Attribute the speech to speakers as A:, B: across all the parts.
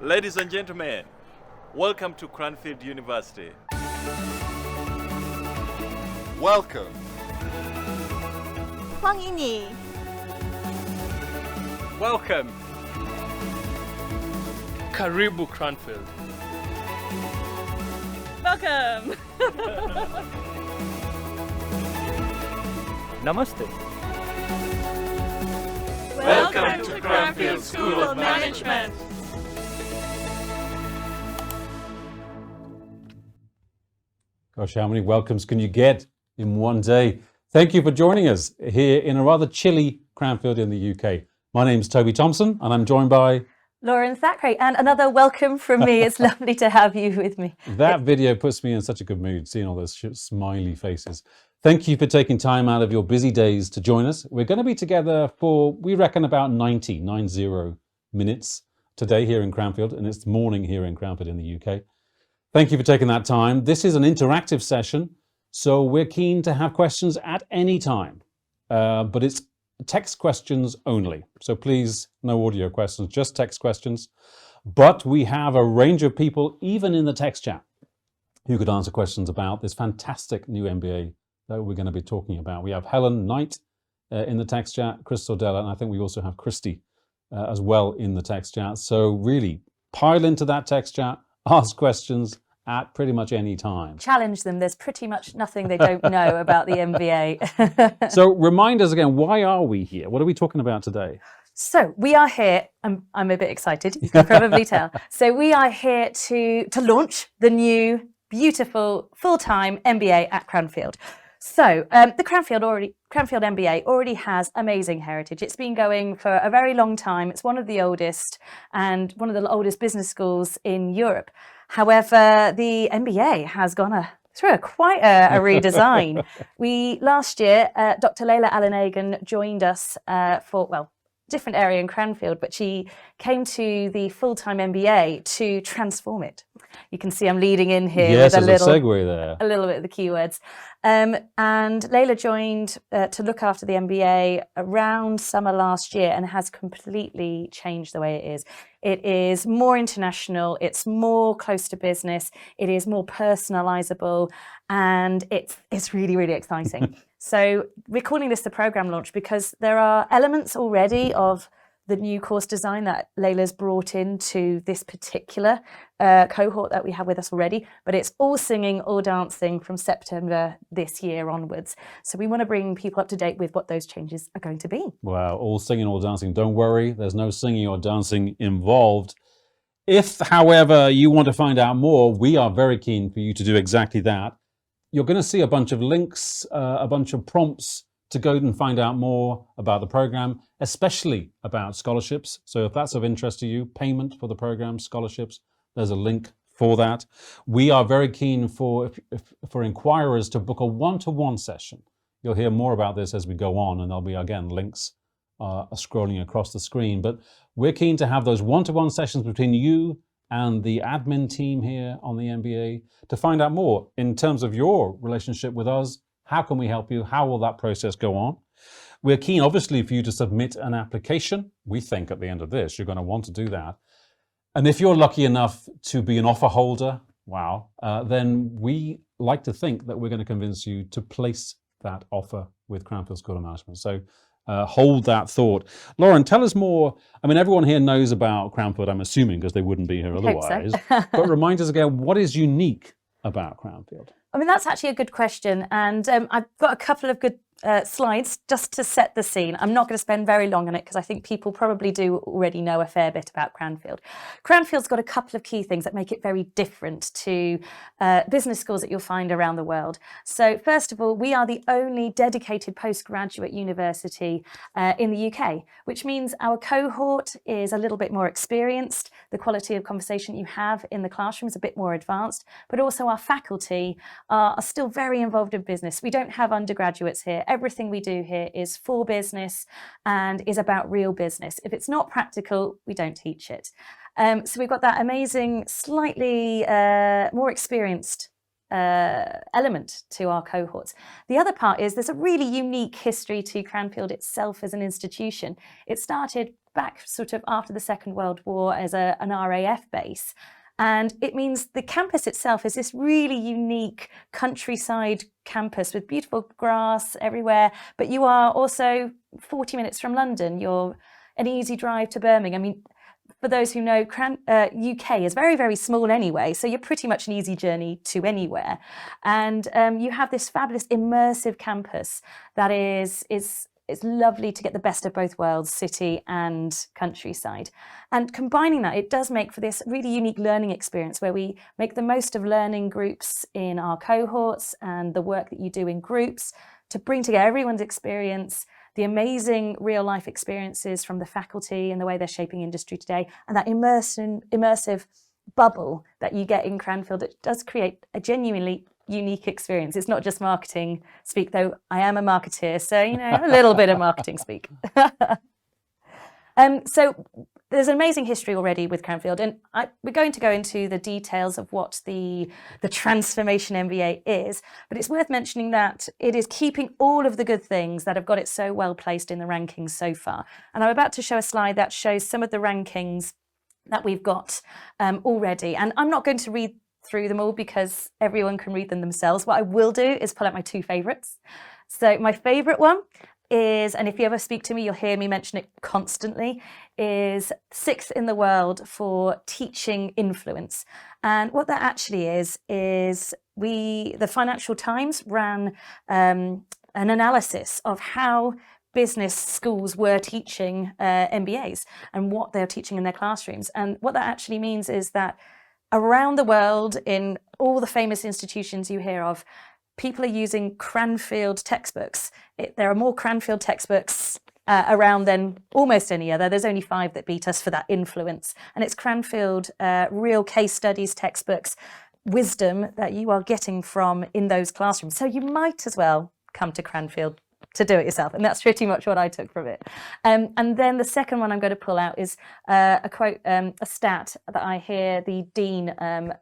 A: Ladies and gentlemen, welcome to Cranfield University.
B: Welcome.
C: 欢迎你
A: Welcome.
D: Karibu Cranfield.
C: Welcome.
D: Namaste.
A: Welcome to Cranfield School of Management.
E: Gosh, how many welcomes can you get in one day? Thank you for joining us here in a rather chilly Cranfield in the UK. My name's Toby Thompson and I'm joined by...
C: Lauren Thackeray, and another welcome from me. It's lovely to have you with me.
E: That video puts me in such a good mood, seeing all those smiley faces. Thank you for taking time out of your busy days to join us. We're going to be together for, we reckon, about 90 minutes today here in Cranfield, and it's morning here in Cranfield in the UK. Thank you for taking that time. This is an interactive session, so we're keen to have questions at any time, but it's text questions only. So please, no audio questions, just text questions. But we have a range of people, even in the text chat, who could answer questions about this fantastic new MBA that we're going to be talking about. We have Helen Knight in the text chat, Chris Sordella, and I think we also have Christy as well in the text chat. So really, pile into that text chat, ask questions at pretty much any time.
C: Challenge them. There's pretty much nothing they don't know about the MBA.
E: So remind us again, why are we here? What are we talking about today?
C: So we are here, I'm a bit excited, you can probably tell. So we are here to launch the new, beautiful, full-time MBA at Cranfield. So the Cranfield MBA already has amazing heritage. It's been going for a very long time. It's one of the oldest and one of the oldest business schools in Europe. However, the MBA has gone through quite a redesign. Last year, Dr Leila Alinaghian joined us for, well, different area in Cranfield, but she came to the full-time MBA to transform it. You can see I'm leading in here with a little
E: segue there.
C: A little bit of the keywords. And Leila joined to look after the MBA around summer last year and has completely changed the way it is. It is more international, it's more close to business, it is more personalizable, and it's really, really exciting. So we're calling this the program launch because there are elements already of the new course design that Leila's brought into this particular cohort that we have with us already, but it's all singing, all dancing from September this year onwards. So we want to bring people up to date with what those changes are going to be.
E: Wow, all singing, all dancing. Don't worry, there's no singing or dancing involved. If, however, you want to find out more, we are very keen for you to do exactly that. You're going to see a bunch of links, a bunch of prompts to go and find out more about the program, especially about scholarships. So if that's of interest to you, payment for the program, scholarships, there's a link for that. We are very keen for inquirers to book a one-to-one session. You'll hear more about this as we go on, and there'll be, again, links scrolling across the screen. But we're keen to have those one-to-one sessions between you and the admin team here on the MBA to find out more in terms of your relationship with us. How can we help you? How will that process go on? We're keen, obviously, for you to submit an application. We think at the end of this, you're going to want to do that. And if you're lucky enough to be an offer holder, wow, then we like to think that we're going to convince you to place that offer with Cranfield School of Management. So hold that thought. Lauren, tell us more. I mean, everyone here knows about Cranfield, I'm assuming, because they wouldn't be here otherwise. But remind us again, what is unique about Cranfield?
C: I mean, that's actually a good question. And I've got a couple of good slides just to set the scene. I'm not going to spend very long on it because I think people probably do already know a fair bit about Cranfield. Cranfield's got a couple of key things that make it very different to business schools that you'll find around the world. So first of all, we are the only dedicated postgraduate university in the UK, which means our cohort is a little bit more experienced. The quality of conversation you have in the classroom is a bit more advanced, but also our faculty are still very involved in business. We don't have undergraduates here. Everything we do here is for business and is about real business. If it's not practical, we don't teach it. So we've got that amazing, slightly more experienced element to our cohorts. The other part is there's a really unique history to Cranfield itself as an institution. It started back sort of after the Second World War as an RAF base. And it means the campus itself is this really unique countryside campus with beautiful grass everywhere. But you are also 40 minutes from London. You're an easy drive to Birmingham. I mean, for those who know, UK is very, very small anyway, so you're pretty much an easy journey to anywhere. And you have this fabulous immersive campus that is it's lovely to get the best of both worlds, city and countryside. And combining that, it does make for this really unique learning experience where we make the most of learning groups in our cohorts and the work that you do in groups to bring together everyone's experience, the amazing real life experiences from the faculty and the way they're shaping industry today, and that immersive bubble that you get in Cranfield. It does create a genuinely unique experience. It's not just marketing speak, though I am a marketeer, so a little bit of marketing speak. So there's an amazing history already with Cranfield, and we're going to go into the details of what the Transformation MBA is, but it's worth mentioning that it is keeping all of the good things that have got it so well placed in the rankings so far. And I'm about to show a slide that shows some of the rankings that we've got already, and I'm not going to read through them all because everyone can read them themselves. What I will do is pull out my two favourites. So my favourite one is, and if you ever speak to me, you'll hear me mention it constantly, is 6th in the world for teaching influence. And what that actually is the Financial Times ran an analysis of how business schools were teaching MBAs and what they're teaching in their classrooms. And what that actually means is that around the world, in all the famous institutions you hear of, people are using Cranfield textbooks. There are more Cranfield textbooks around than almost any other. There's only 5 that beat us for that influence. And it's Cranfield real case studies, textbooks, wisdom that you are getting from in those classrooms. So you might as well come to Cranfield to do it yourself. And that's pretty much what I took from it. And then the second one I'm going to pull out is a quote, a stat that I hear the Dean,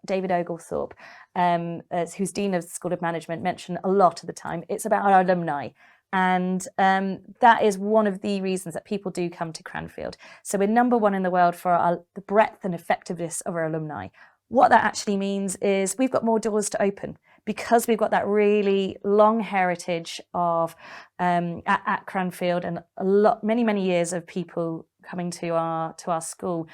C: David Oglethorpe, who's Dean of the School of Management, mention a lot of the time. It's about our alumni. And that is one of the reasons that people do come to Cranfield. So we're number 1 in the world for the breadth and effectiveness of our alumni. What that actually means is we've got more doors to open because we've got that really long heritage of at Cranfield and many years of people coming to our school.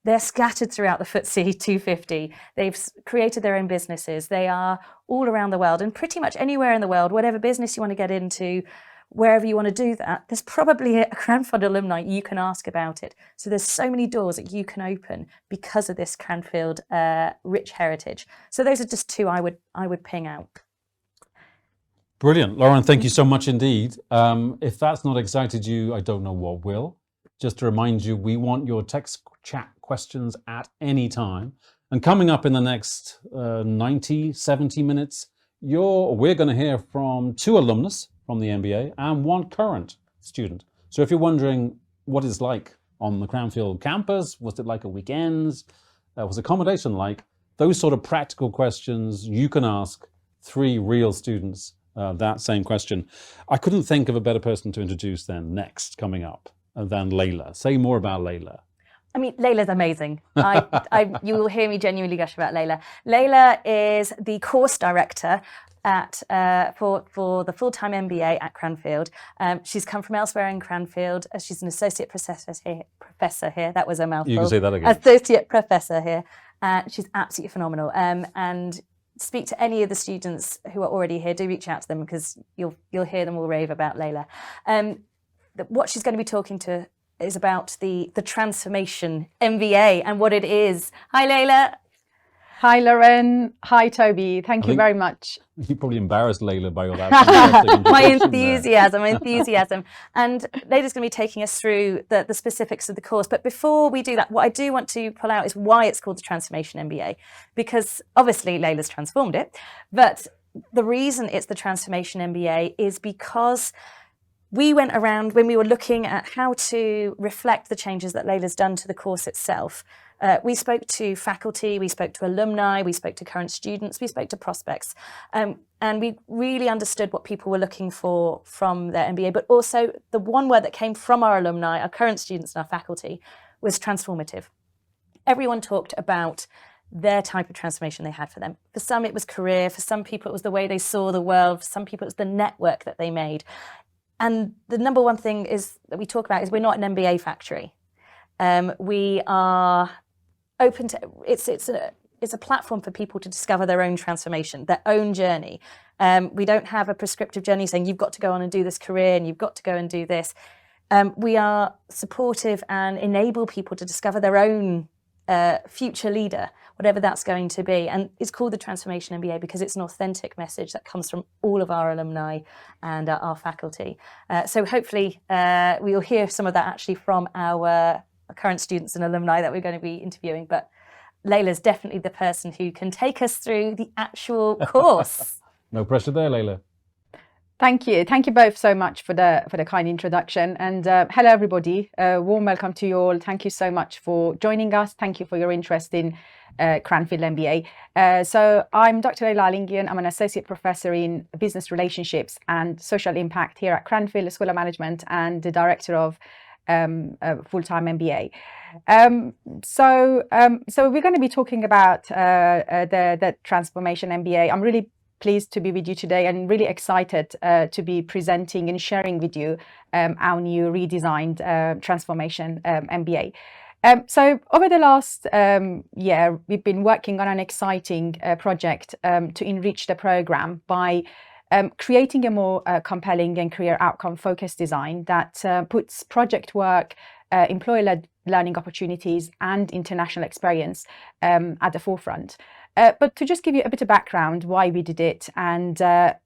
C: They're scattered throughout the FTSE 250. They've created their own businesses. They are all around the world, and pretty much anywhere in the world, whatever business you want to get into, wherever you want to do that, there's probably a Cranfield alumni you can ask about it. So there's so many doors that you can open because of this Cranfield rich heritage. So those are just 2 I would ping out.
E: Brilliant. Lauren, thank you so much indeed. If that's not excited you, I don't know what will. Just to remind you, we want your text chat questions at any time. And coming up in the next 70 minutes, we're going to hear from 2 alumnus from the MBA and 1 current student. So if you're wondering what it's like on the Cranfield campus, what's it like at weekends, what's accommodation like, those sort of practical questions, you can ask 3 real students that same question. I couldn't think of a better person to introduce then next coming up than Leila. Say more about Leila.
C: I mean, Leila's amazing. You will hear me genuinely gush about Leila. Leila is the course director for the Full-time MBA at Cranfield. She's come from elsewhere in Cranfield. She's an associate professor here. That was a mouthful.
E: You can say that again.
C: Associate professor here. She's absolutely phenomenal. And speak to any of the students who are already here. Do reach out to them because you'll hear them all rave about Leila. What she's going to be talking to is about the Transformation MBA and what it is. Hi, Leila.
B: Hi, Lauren. Hi, Toby. Thank you very much.
E: You probably embarrassed Leila by all that.
C: My enthusiasm. And Leila's going to be taking us through the specifics of the course. But before we do that, what I do want to pull out is why it's called the Transformation MBA. Because obviously Leila's transformed it. But the reason it's the Transformation MBA is because we went around when we were looking at how to reflect the changes that Leila's done to the course itself. We spoke to faculty, we spoke to alumni, we spoke to current students, we spoke to prospects, and we really understood what people were looking for from their MBA. But also the one word that came from our alumni, our current students and our faculty was transformative. Everyone talked about their type of transformation they had for them. For some, it was career. For some people, it was the way they saw the world. For some people, it was the network that they made. And the number one thing is that we talk about is we're not an MBA factory. We are open to, it's a platform for people to discover their own transformation, their own journey. We don't have a prescriptive journey saying you've got to go on and do this career and you've got to go and do this. We are supportive and enable people to discover their own future leader, whatever that's going to be. And it's called the Transformation MBA because it's an authentic message that comes from all of our alumni and our faculty. So hopefully we'll hear some of that actually from our current students and alumni that we're going to be interviewing. But Leila's definitely the person who can take us through the actual course.
E: No pressure there, Leila.
B: Thank you both so much for the kind introduction, and hello everybody. Warm welcome to you all. Thank you so much for joining us. Thank you for your interest in Cranfield MBA. So I'm Dr Leila Alinaghian. I'm an associate professor in business relationships and social impact here at Cranfield School of Management and the director of Full-time MBA. So we're going to be talking about the Transformation MBA. I'm really pleased to be with you today and really excited to be presenting and sharing with you our new redesigned Transformation MBA. So over the last year, we've been working on an exciting project to enrich the program by creating a more compelling and career outcome focused design that puts project work, employer-led learning opportunities and international experience at the forefront. But to just give you a bit of background why we did it and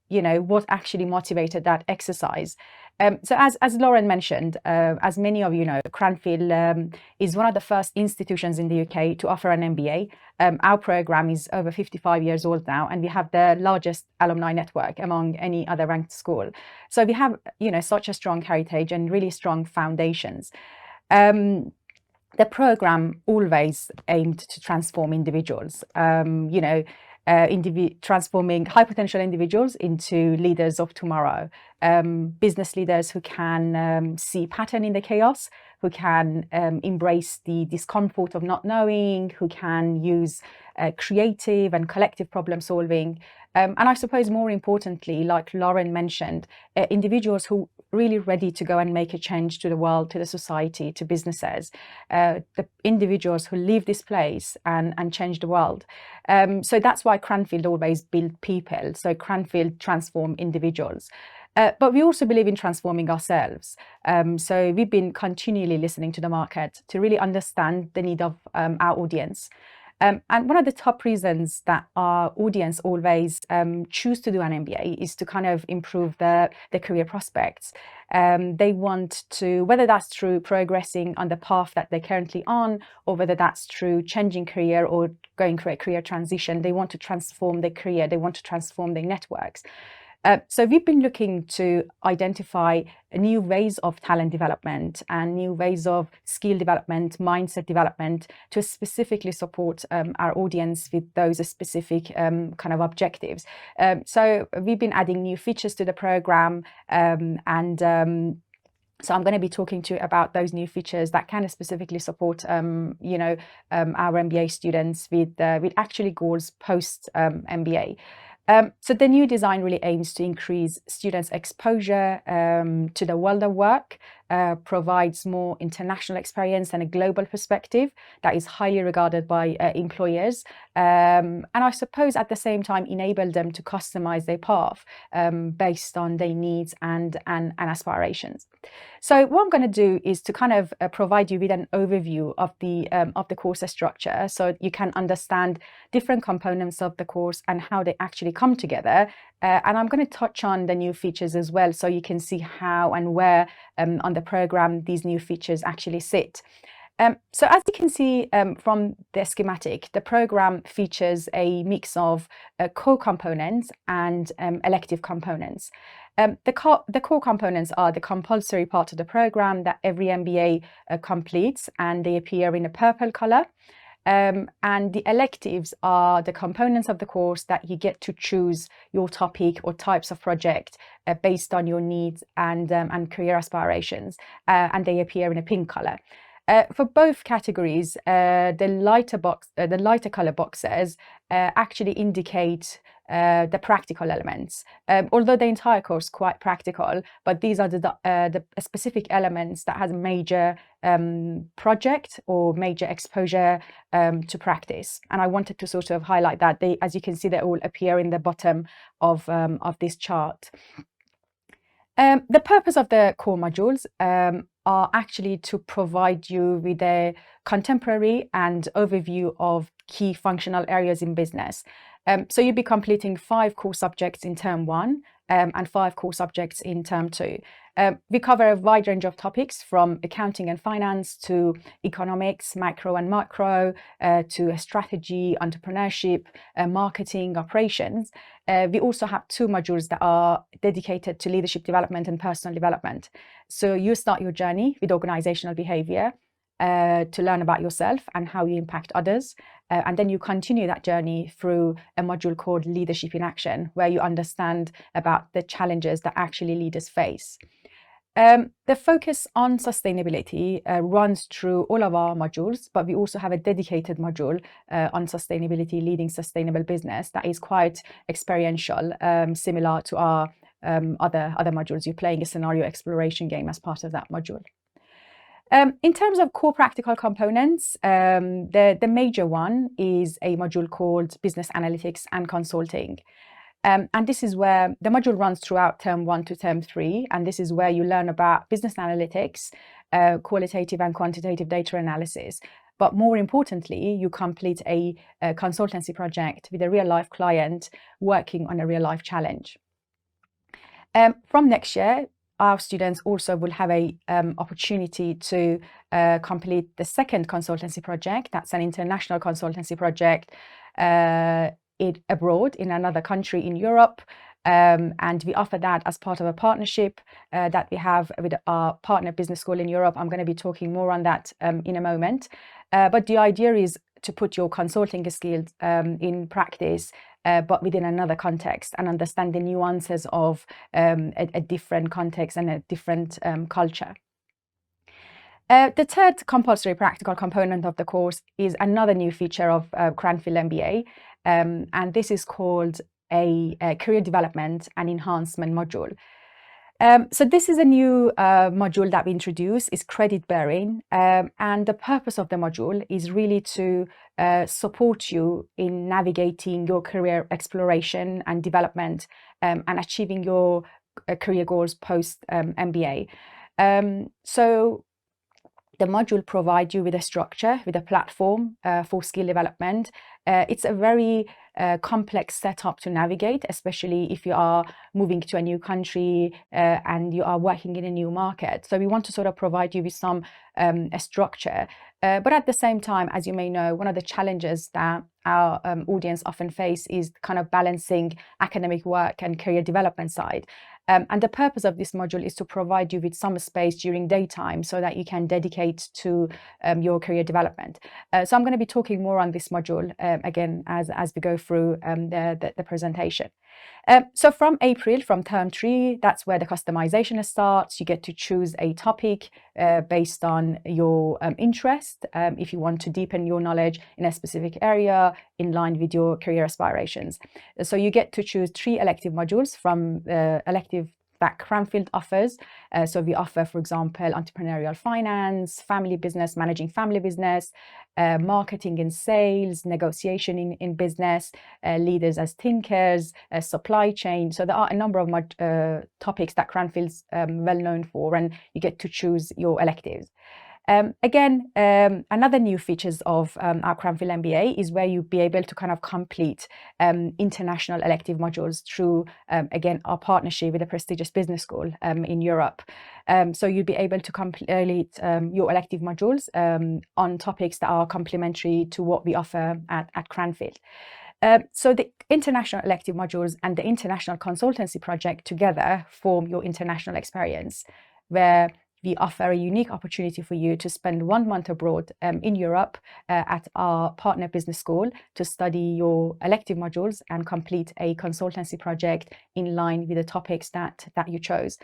B: what actually motivated that exercise. So as Lauren mentioned, as many of you know, Cranfield is one of the first institutions in the UK to offer an MBA. Our program is over 55 years old now, and we have the largest alumni network among any other ranked school. So we have such a strong heritage and really strong foundations. The program always aimed to transform individuals, transforming high potential individuals into leaders of tomorrow, business leaders who can see pattern in the chaos, who can embrace the discomfort of not knowing, who can use creative and collective problem solving. And I suppose more importantly, like Lauren mentioned, individuals who really ready to go and make a change to the world, to the society, to businesses, the individuals who leave this place and change the world. So that's why Cranfield always build people. So Cranfield transform individuals. But we also believe in transforming ourselves. So we've been continually listening to the market to really understand the need of our audience. And one of the top reasons that our audience always choose to do an MBA is to kind of improve their career prospects. They want to, whether that's through progressing on the path that they're currently on, or whether that's through changing career or going through a career transition, they want to transform their career, they want to transform their networks. So we've been looking to identify new ways of talent development and new ways of skill development, mindset development to specifically support our audience with those specific kind of objectives. So we've been adding new features to the program so I'm going to be talking to you about those new features that can specifically support, our MBA students with actually goals post MBA. So the new design really aims to increase students' exposure to the world of work, provides more international experience and a global perspective that is highly regarded by employers, and I suppose at the same time enable them to customize their path based on their needs and aspirations. So what I'm going to do is to kind of provide you with an overview of the course structure, so you can understand different components of the course and how they actually come together. And I'm going to touch on the new features as well, so you can see how and where on the program these new features actually sit. So as you can see from the schematic, the program features a mix of core components and elective components. The core components are the compulsory part of the program that every MBA completes, and they appear in a purple color. And the electives are the components of the course that you get to choose your topic or types of project based on your needs and career aspirations, and they appear in a pink color. For both categories, the lighter color boxes actually indicate the practical elements. Although the entire course is quite practical, but these are the specific elements that has a major project or major exposure to practice. And I wanted to sort of highlight that. As you can see, they all appear in the bottom of this chart. The purpose of the core modules are actually to provide you with a contemporary and overview of key functional areas in business. So you'll be completing 5 core subjects in term 1 and 5 core subjects in term 2. We cover a wide range of topics from accounting and finance to economics, macro and macro, to strategy, entrepreneurship, marketing, operations. We also have 2 modules that are dedicated to leadership development and personal development. So you start your journey with organizational behavior to learn about yourself and how you impact others. And then you continue that journey through a module called Leadership in Action, where you understand about the challenges that actually leaders face. The focus on sustainability runs through all of our modules, but we also have a dedicated module on sustainability, leading sustainable business, that is quite experiential, similar to our other modules. You're playing a scenario exploration game as part of that module. In terms of core practical components, the major one is a module called Business Analytics and Consulting. And this is where the module runs throughout term 1 to term 3. And this is where you learn about business analytics, qualitative and quantitative data analysis. But more importantly, you complete a consultancy project with a real life client working on a real life challenge. From next year, our students also will have a opportunity to complete the second consultancy project. That's an international consultancy project abroad in another country in Europe. And we offer that as part of a partnership that we have with our partner business school in Europe. I'm going to be talking more on that in a moment. But the idea is to put your consulting skills in practice, but within another context, and understand the nuances of a different context and a different culture. The third compulsory practical component of the course is another new feature of Cranfield MBA, and this is called a career development and enhancement module. So this is a new module that we introduced, is credit bearing, and the purpose of the module is really to support you in navigating your career exploration and development and achieving your career goals post MBA. So the module provides you with a structure, with a platform for skill development. It's a very complex setup to navigate, especially if you are moving to a new country and you are working in a new market. So we want to sort of provide you with some a structure. But at the same time, as you may know, one of the challenges that our audience often face is kind of balancing academic work and career development side. And the purpose of this module is to provide you with some space during daytime so that you can dedicate to your career development. So I'm going to be talking more on this module again as we go through the presentation. So from April, from term 3, that's where the customization starts. You get to choose a topic based on your interest, if you want to deepen your knowledge in a specific area in line with your career aspirations. So you get to choose 3 elective modules from elective that Cranfield offers. So we offer, for example, entrepreneurial finance, family business, managing family business, marketing and sales, negotiation in business, leaders as thinkers, supply chain. So there are a number of topics that Cranfield's well known for, and you get to choose your electives. Another new features of our Cranfield MBA is where you'll be able to kind of complete international elective modules through, again, our partnership with a prestigious business school in Europe. So you'll be able to complete your elective modules on topics that are complementary to what we offer at Cranfield. So the international elective modules and the international consultancy project together form your international experience, where we offer a unique opportunity for you to spend 1 month abroad in Europe at our partner business school to study your elective modules and complete a consultancy project in line with the topics that you chose.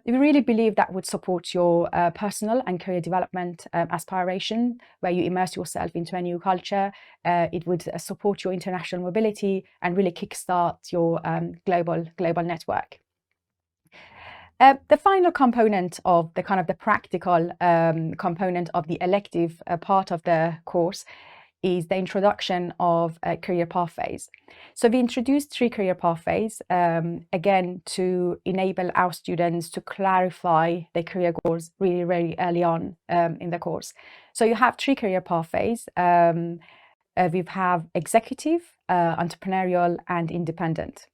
B: We really believe that would support your personal and career development aspiration, where you immerse yourself into a new culture. It would support your international mobility and really kickstart your global network. The final component of the kind of the practical component of the elective part of the course is the introduction of career pathways. So we introduced 3 career pathways, again, to enable our students to clarify their career goals really, really early on in the course. So you have 3 career pathways. We have executive, entrepreneurial, and independent.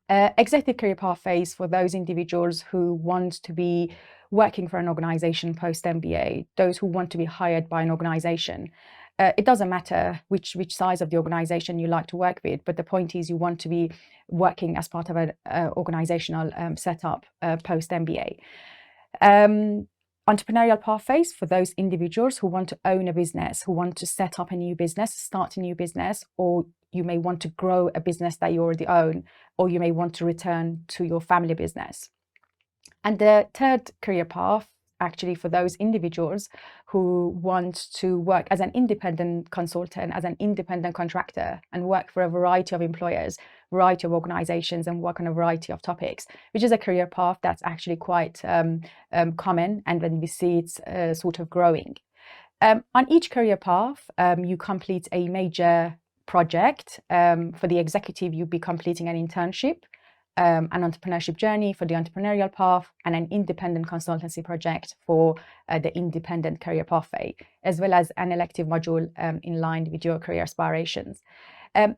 B: Executive career pathways for those individuals who want to be working for an organization post-MBA, those who want to be hired by an organization. It doesn't matter which size of the organization you like to work with, but the point is you want to be working as part of an organizational setup post-MBA. Entrepreneurial pathways for those individuals who want to own a business, who want to set up a new business, start a new business, or you may want to grow a business that you already own, or you may want to return to your family business. And the third career path, actually, for those individuals who want to work as an independent consultant, as an independent contractor, and work for a variety of employers, variety of organizations, and work on a variety of topics, which is a career path that's actually quite common, and when we see it's sort of growing. On each career path, you complete a major project. For the executive, you'll be completing an internship, an entrepreneurship journey for the entrepreneurial path, and an independent consultancy project for the independent career pathway, as well as an elective module in line with your career aspirations.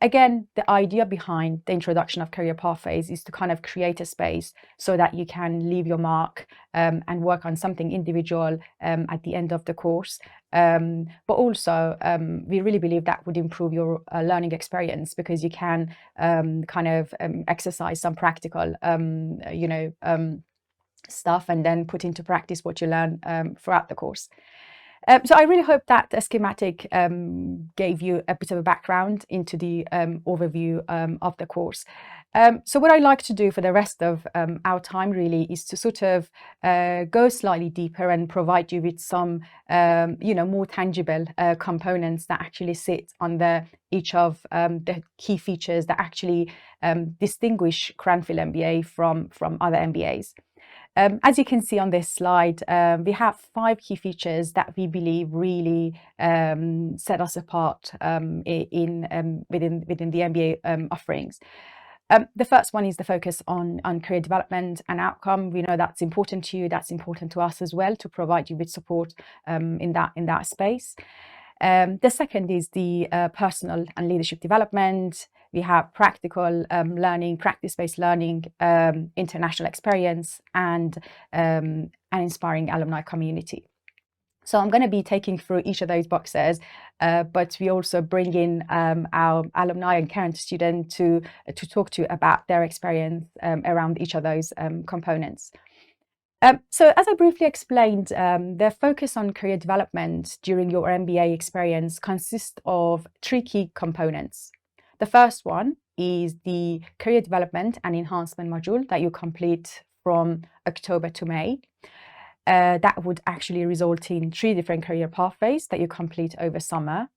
B: Again, the idea behind the introduction of career pathways is to kind of create a space so that you can leave your mark and work on something individual at the end of the course. But also, we really believe that would improve your learning experience, because you can kind of exercise some practical, stuff and then put into practice what you learn throughout the course. So I really hope that the schematic gave you a bit of a background into the overview of the course. So what I like to do for the rest of our time really is to sort of go slightly deeper and provide you with some, more tangible components that actually sit on each of the key features that actually distinguish Cranfield MBA from other MBAs. As you can see on this slide, we have 5 key features that we believe really set us apart within the MBA offerings. The first one is the focus on career development and outcome. We know that's important to you, that's important to us as well, to provide you with support in that space. The second is the personal and leadership development. We have practical learning, practice-based learning, international experience, and an inspiring alumni community. So I'm going to be taking through each of those boxes, but we also bring in our alumni and current student to talk to you about their experience around each of those components. So as I briefly explained, the focus on career development during your MBA experience consists of 3 key components. The first one is the career development and enhancement module that you complete from October to May. That would actually result in 3 different career pathways that you complete over summer.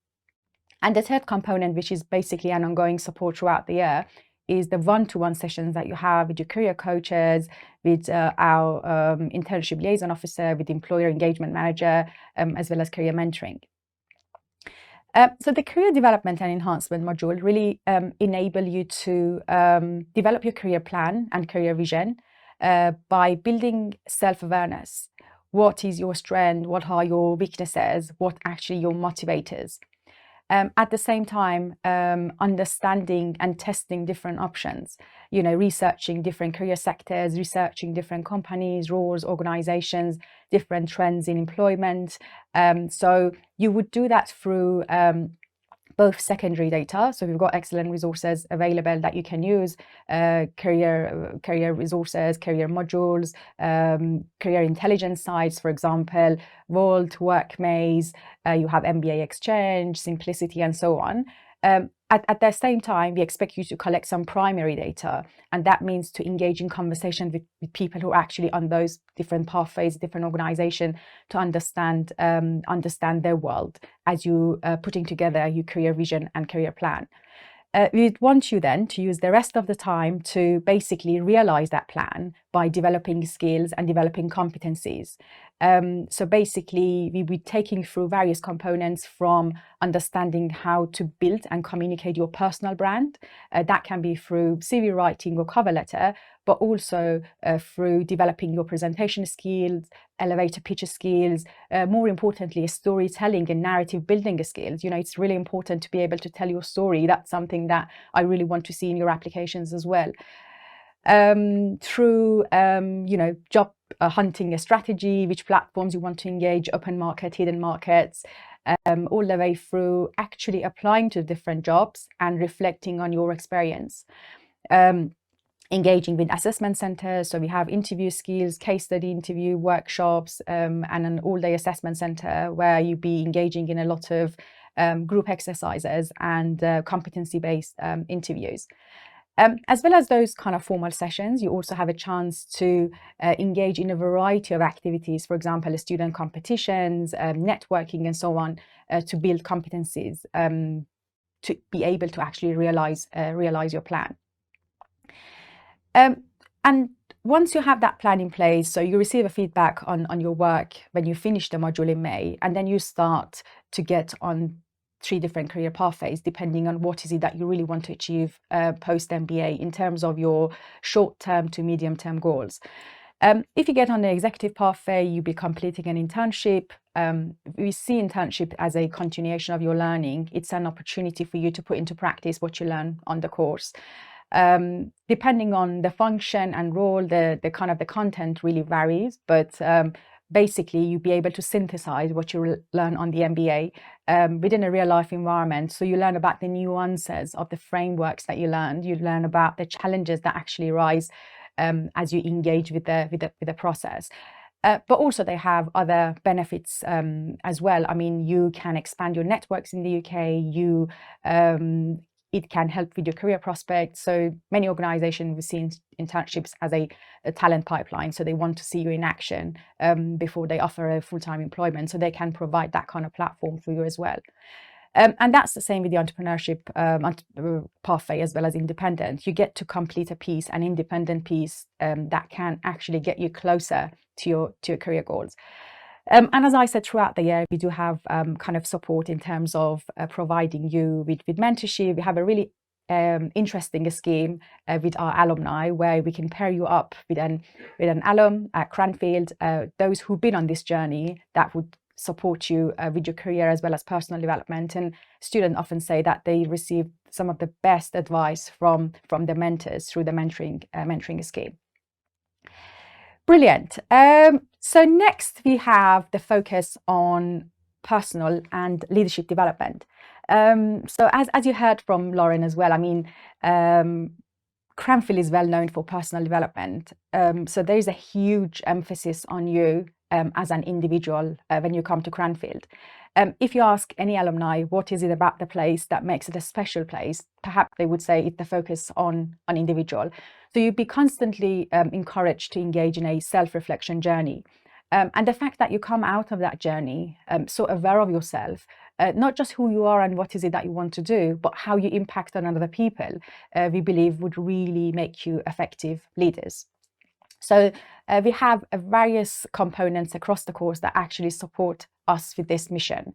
B: And the third component, which is basically an ongoing support throughout the year, is the one-to-one sessions that you have with your career coaches, with our internship liaison officer, with the employer engagement manager, as well as career mentoring. So the career development and enhancement module really enable you to develop your career plan and career vision by building self-awareness. what is your strength, what are your weaknesses, what actually your motivators. At the same time, understanding and testing different options, researching different career sectors, researching different companies, roles, organizations, different trends in employment. So you would do that through both secondary data. So we've got excellent resources available that you can use, career resources, career modules, career intelligence sites, for example, Vault, Workmaze, you have MBA Exchange, Simplicity, and so on. At the same time, we expect you to collect some primary data, and that means to engage in conversation with people who are actually on those different pathways, different organizations, to understand their world as you putting together your career vision and career plan. We want you then to use the rest of the time to basically realize that plan by developing skills and developing competencies. So basically, we'll be taking through various components from understanding how to build and communicate your personal brand. That can be through CV writing or cover letter, but also through developing your presentation skills, elevator pitch skills, more importantly, storytelling and narrative building skills. It's really important to be able to tell your story. That's something that I really want to see in your applications as well. Through job hunting a strategy, which platforms you want to engage, open market, hidden markets, all the way through actually applying to different jobs and reflecting on your experience. Engaging with assessment centers. So we have interview skills, case study interview, workshops, and an all-day assessment center where you'll be engaging in a lot of group exercises and competency-based interviews. As well as those kind of formal sessions, you also have a chance to engage in a variety of activities, for example, student competitions, networking, and so on, to build competencies to be able to actually realize your plan. And once you have that plan in place, so you receive a feedback on your work when you finish the module in May, and then you start to get on 3 different career pathways, depending on what is it that you really want to achieve post-MBA in terms of your short-term to medium-term goals. If you get on the executive pathway, you'll be completing an internship. We see internship as a continuation of your learning. It's an opportunity for you to put into practice what you learn on the course. Depending on the function and role, the kind of the content really varies, but basically you'll be able to synthesize what you learn on the MBA within a real life environment. So you learn about the nuances of the frameworks that you learned. You learn about the challenges that actually arise as you engage with the process. But also they have other benefits as well. I mean, you can expand your networks in the UK. It can help with your career prospects. So many organizations will see internships as a talent pipeline. So they want to see you in action before they offer a full-time employment. So they can provide that kind of platform for you as well. And that's the same with the entrepreneurship pathway as well as independent. You get to complete a piece, an independent piece that can actually get you closer to your career goals. And as I said, throughout the year, we do have kind of support in terms of providing you with mentorship. We have a really interesting scheme with our alumni where we can pair you up with an alum at Cranfield, those who've been on this journey that would support you with your career as well as personal development. And students often say that they receive some of the best advice from the mentors through the mentoring scheme. Brilliant. So next we have the focus on personal and leadership development. So as you heard from Lauren as well, I mean, Cranfield is well known for personal development. So there is a huge emphasis on you as an individual when you come to Cranfield. If you ask any alumni, what is it about the place that makes it a special place? Perhaps they would say it's the focus on individual. So you'd be constantly encouraged to engage in a self-reflection journey. And the fact that you come out of that journey so aware of yourself, not just who you are and what is it that you want to do, but how you impact on other people, we believe would really make you effective leaders. So we have various components across the course that actually support us with this mission.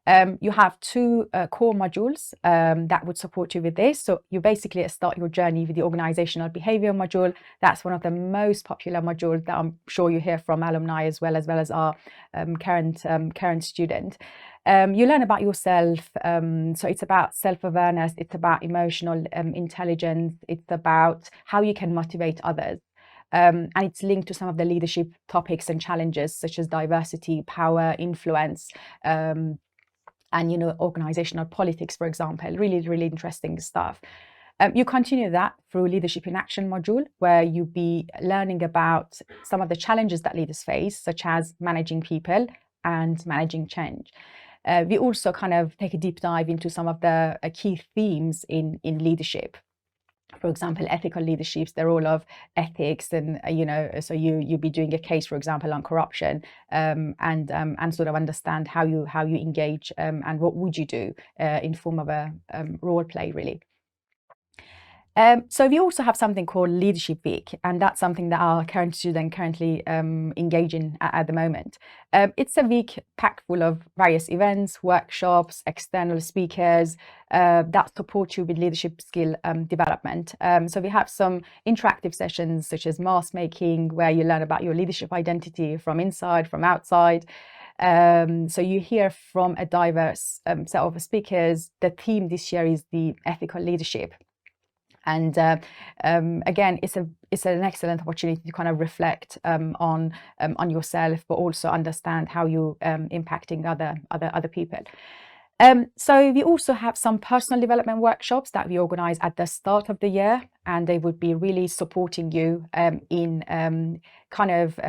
B: You have two core modules that would support you with this. So you basically start your journey with the organizational behavior module. That's one of the most popular modules that I'm sure you hear from alumni as well as our current student. You learn about yourself. So it's about self-awareness. It's about emotional intelligence. It's about how you can motivate others. And it's linked to some of the leadership topics and challenges such as diversity, power, influence, and organizational politics, for example. Really interesting stuff. You continue that through Leadership in Action module, where you'll be learning about some of the challenges that leaders face, such as managing people and managing change. We also kind of take a deep dive into some of the key themes in leadership. For example, ethical leaderships, the role of ethics, and so you'll be doing a case, for example, on corruption, and sort of understand how you engage and what would you do in form of a role play, really. So we also have something called Leadership Week, and that's something that our current student currently engage in at the moment. It's a week packed full of various events, workshops, external speakers that support you with leadership skill development. So we have some interactive sessions such as mask making, where you learn about your leadership identity from inside, from outside. So you hear from a diverse set of speakers. The theme this year is the ethical leadership. And again, it's an excellent opportunity to kind of reflect on yourself, but also understand how you're impacting other people. So we also have some personal development workshops that we organize at the start of the year, and they would be really supporting you in kind of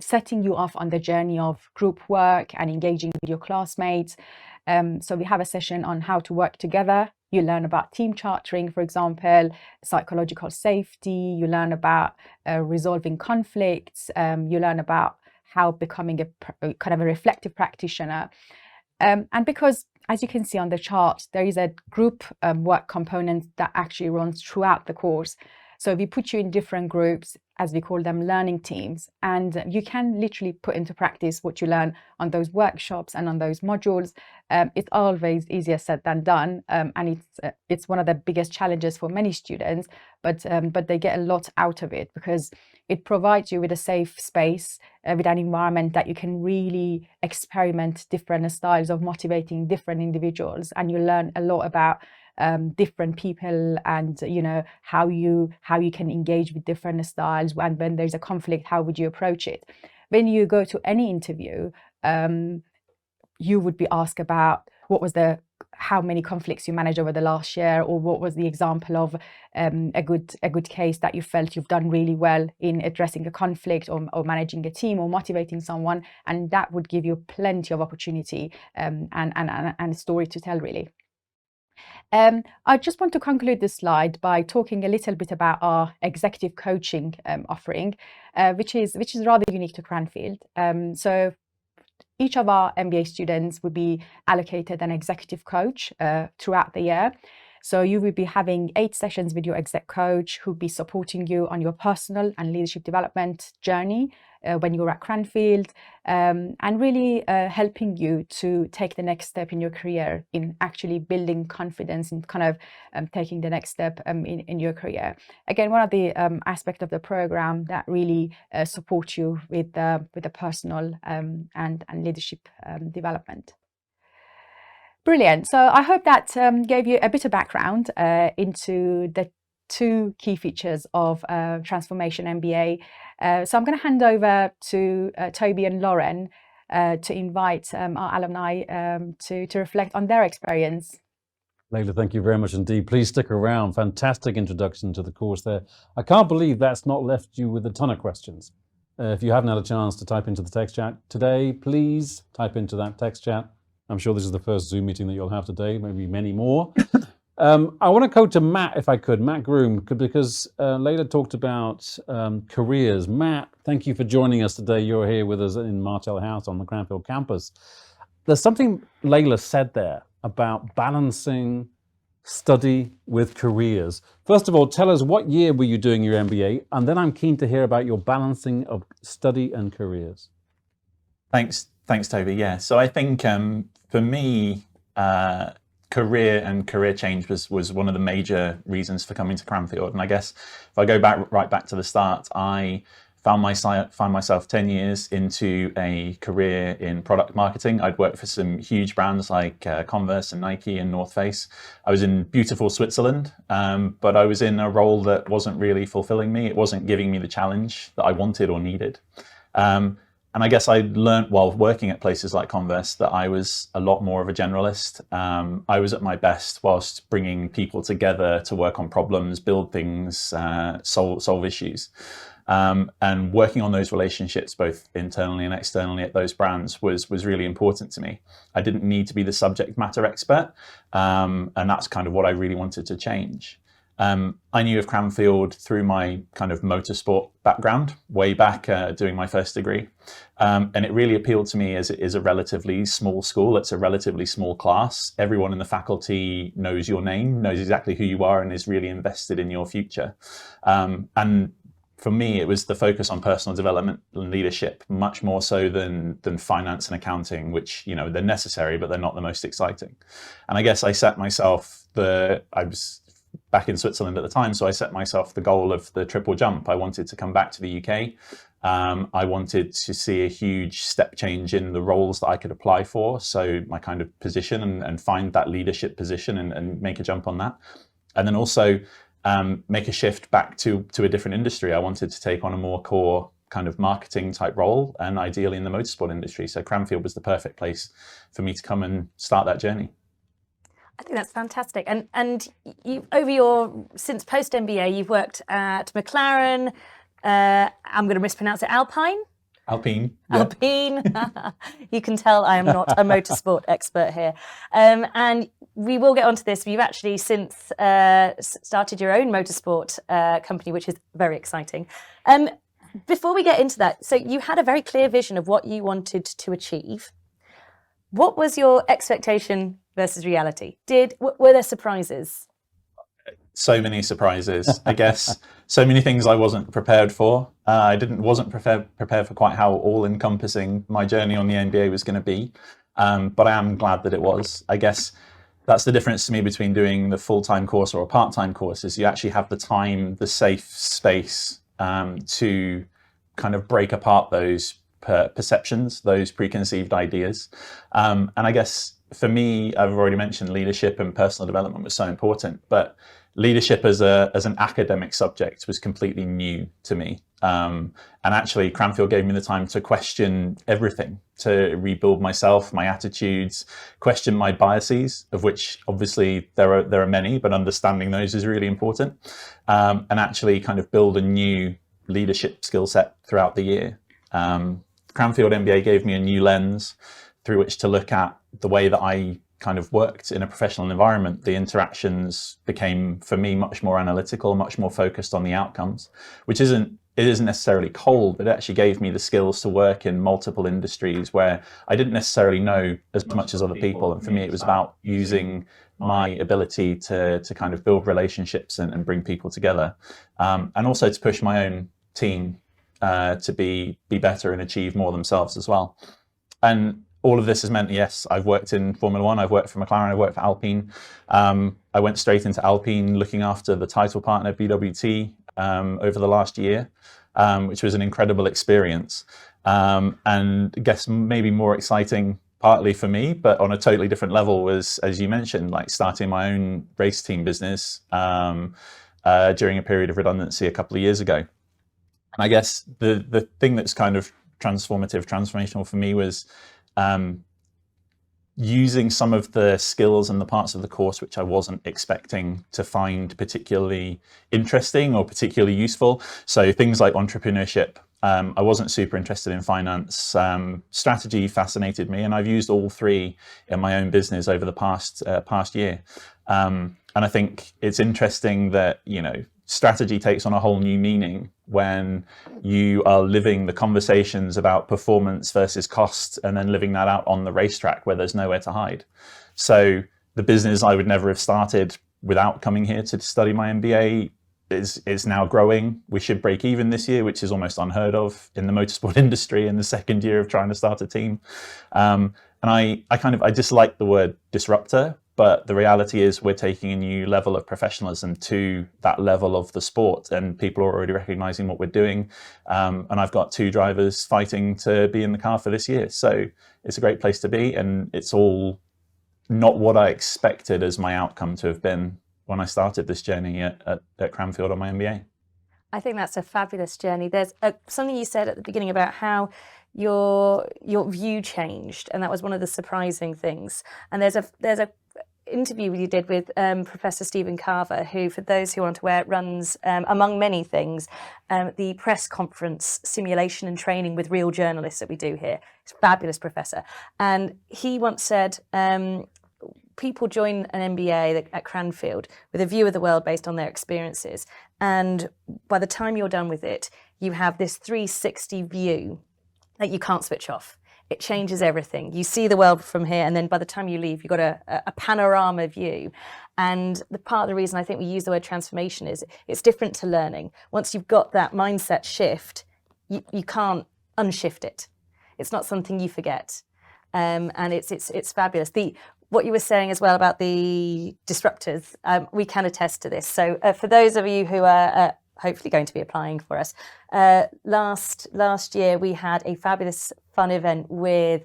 B: setting you off on the journey of group work and engaging with your classmates. So we have a session on how to work together. You learn about team chartering, for example, psychological safety. You learn about resolving conflicts. You learn about how becoming a kind of a reflective practitioner. And because, as you can see on the chart, there is a group work component that actually runs throughout the course. So we put you in different groups, as we call them, learning teams, and you can literally put into practice what you learn on those workshops and on those modules. It's always easier said than done, and it's one of the biggest challenges for many students, but they get a lot out of it because it provides you with a safe space, with an environment that you can really experiment different styles of motivating different individuals, and you learn a lot about different people, and how you can engage with different styles. And when there's a conflict, how would you approach it? When you go to any interview, you would be asked about how many conflicts you managed over the last year, or what was the example of a good case that you felt you've done really well in addressing a conflict, or managing a team, or motivating someone, and that would give you plenty of opportunity and a story to tell, really. I just want to conclude this slide by talking a little bit about our executive coaching offering, which is rather unique to Cranfield. So each of our MBA students would be allocated an executive coach throughout the year. So you will be having 8 sessions with your exec coach, who will be supporting you on your personal and leadership development journey when you're at Cranfield, and really helping you to take the next step in your career, in actually building confidence and kind of taking the next step in your career. Again, one of the aspects of the program that really supports you with the personal and leadership development. Brilliant. So I hope that gave you a bit of background into the 2 key features of Transformation MBA. So I'm going to hand over to Toby and Lauren to invite our alumni to reflect on their experience.
E: Leila, thank you very much indeed. Please stick around. Fantastic introduction to the course there. I can't believe that's not left you with a ton of questions. If you haven't had a chance to type into the text chat today, please type into that text chat. I'm sure this is the first Zoom meeting that you'll have today, maybe many more. I want to go to Matt, if I could, Matt Groom, because Leila talked about careers. Matt, thank you for joining us today. You're here with us in Martell House on the Cranfield campus. There's something Leila said there about balancing study with careers. First of all, tell us, what year were you doing your MBA? And then I'm keen to hear about your balancing of study and careers.
F: Thanks, Toby. Yeah, so I think For me, career and career change was one of the major reasons for coming to Cranfield. And I guess if I go right back to the start, I found myself 10 years into a career in product marketing. I'd worked for some huge brands like Converse and Nike and North Face. I was in beautiful Switzerland, but I was in a role that wasn't really fulfilling me. It wasn't giving me the challenge that I wanted or needed. And I guess I learned while working at places like Converse that I was a lot more of a generalist. I was at my best whilst bringing people together to work on problems, build things, solve issues. And working on those relationships, both internally and externally at those brands, was really important to me. I didn't need to be the subject matter expert, and that's kind of what I really wanted to change. I knew of Cranfield through my kind of motorsport background way back doing my first degree. And it really appealed to me as it is a relatively small school. It's a relatively small class. Everyone in the faculty knows your name, knows exactly who you are, and is really invested in your future. And for me, it was the focus on personal development and leadership, much more so than finance and accounting, which, you know, they're necessary, but they're not the most exciting. And I guess I set myself I was back in Switzerland at the time, so I set myself the goal of the triple jump. I wanted to come back to the UK. I wanted to see a huge step change in the roles that I could apply for, so my kind of position, and find that leadership position and make a jump on that. And then also make a shift back to a different industry. I wanted to take on a more core kind of marketing type role, and ideally in the motorsport industry. So Cranfield was the perfect place for me to come and start that journey.
C: I think that's fantastic. And you, since post MBA, you've worked at McLaren. I'm going to mispronounce it. Alpine.
F: Yeah.
C: Alpine. You can tell I am not a motorsport expert here. And we will get onto this. You've actually since started your own motorsport company, which is very exciting. Before we get into that, so you had a very clear vision of what you wanted to achieve. What was your expectation versus reality? Were there surprises?
F: So many surprises, I guess. So many things I wasn't prepared for. I wasn't prepared for quite how all-encompassing my journey on the MBA was going to be. But I am glad that it was. I guess that's the difference to me between doing the full-time course or a part-time course, is you actually have the time, the safe space to kind of break apart those perceptions, those preconceived ideas. And I guess for me, I've already mentioned leadership and personal development was so important, but leadership as an academic subject was completely new to me. And actually Cranfield gave me the time to question everything, to rebuild myself, my attitudes, question my biases, of which obviously there are many, but understanding those is really important. And actually kind of build a new leadership skill set throughout the year. Cranfield MBA gave me a new lens through which to look at the way that I kind of worked in a professional environment. The interactions became, for me, much more analytical, much more focused on the outcomes, which isn't necessarily cold, but it actually gave me the skills to work in multiple industries where I didn't necessarily know as much as other people. And for me, it was about using my ability to kind of build relationships and bring people together, and also to push my own team to be better and achieve more themselves as well. And all of this has meant, yes, I've worked in Formula One, I've worked for McLaren, I've worked for Alpine. I went straight into Alpine looking after the title partner BWT over the last year, which was an incredible experience. And I guess maybe more exciting partly for me, but on a totally different level, was, as you mentioned, like starting my own race team business during a period of redundancy a couple of years ago. And I guess the thing that's kind of transformational for me was using some of the skills and the parts of the course which I wasn't expecting to find particularly interesting or particularly useful. So things like entrepreneurship. I wasn't super interested in finance. Strategy fascinated me, and I've used all three in my own business over the past year. And I think it's interesting that, you know, strategy takes on a whole new meaning when you are living the conversations about performance versus cost, and then living that out on the racetrack where there's nowhere to hide. So the business I would never have started without coming here to study my MBA is now growing. We should break even this year, which is almost unheard of in the motorsport industry in the second year of trying to start a team. And I dislike the word disruptor, but the reality is we're taking a new level of professionalism to that level of the sport, and people are already recognizing what we're doing. And I've got 2 drivers fighting to be in the car for this year. So it's a great place to be, and it's all not what I expected as my outcome to have been when I started this journey at Cranfield on my MBA.
C: I think that's a fabulous journey. There's something you said at the beginning about how your view changed, and that was one of the surprising things. And there's a interview you did with Professor Stephen Carver, who, for those who aren't aware, runs, among many things, the press conference simulation and training with real journalists that we do here. He's a fabulous professor. And he once said, people join an MBA at Cranfield with a view of the world based on their experiences. And by the time you're done with it, you have this 360 view that you can't switch off. It changes everything. You see the world from here, and then by the time you leave, you've got a panorama view. And the part of the reason I think we use the word transformation is it's different to learning. Once you've got that mindset shift, you can't unshift it. It's not something you forget. And it's fabulous. What you were saying as well about the disruptors, we can attest to this. So for those of you who are hopefully going to be applying for us, last year we had a fabulous fun event with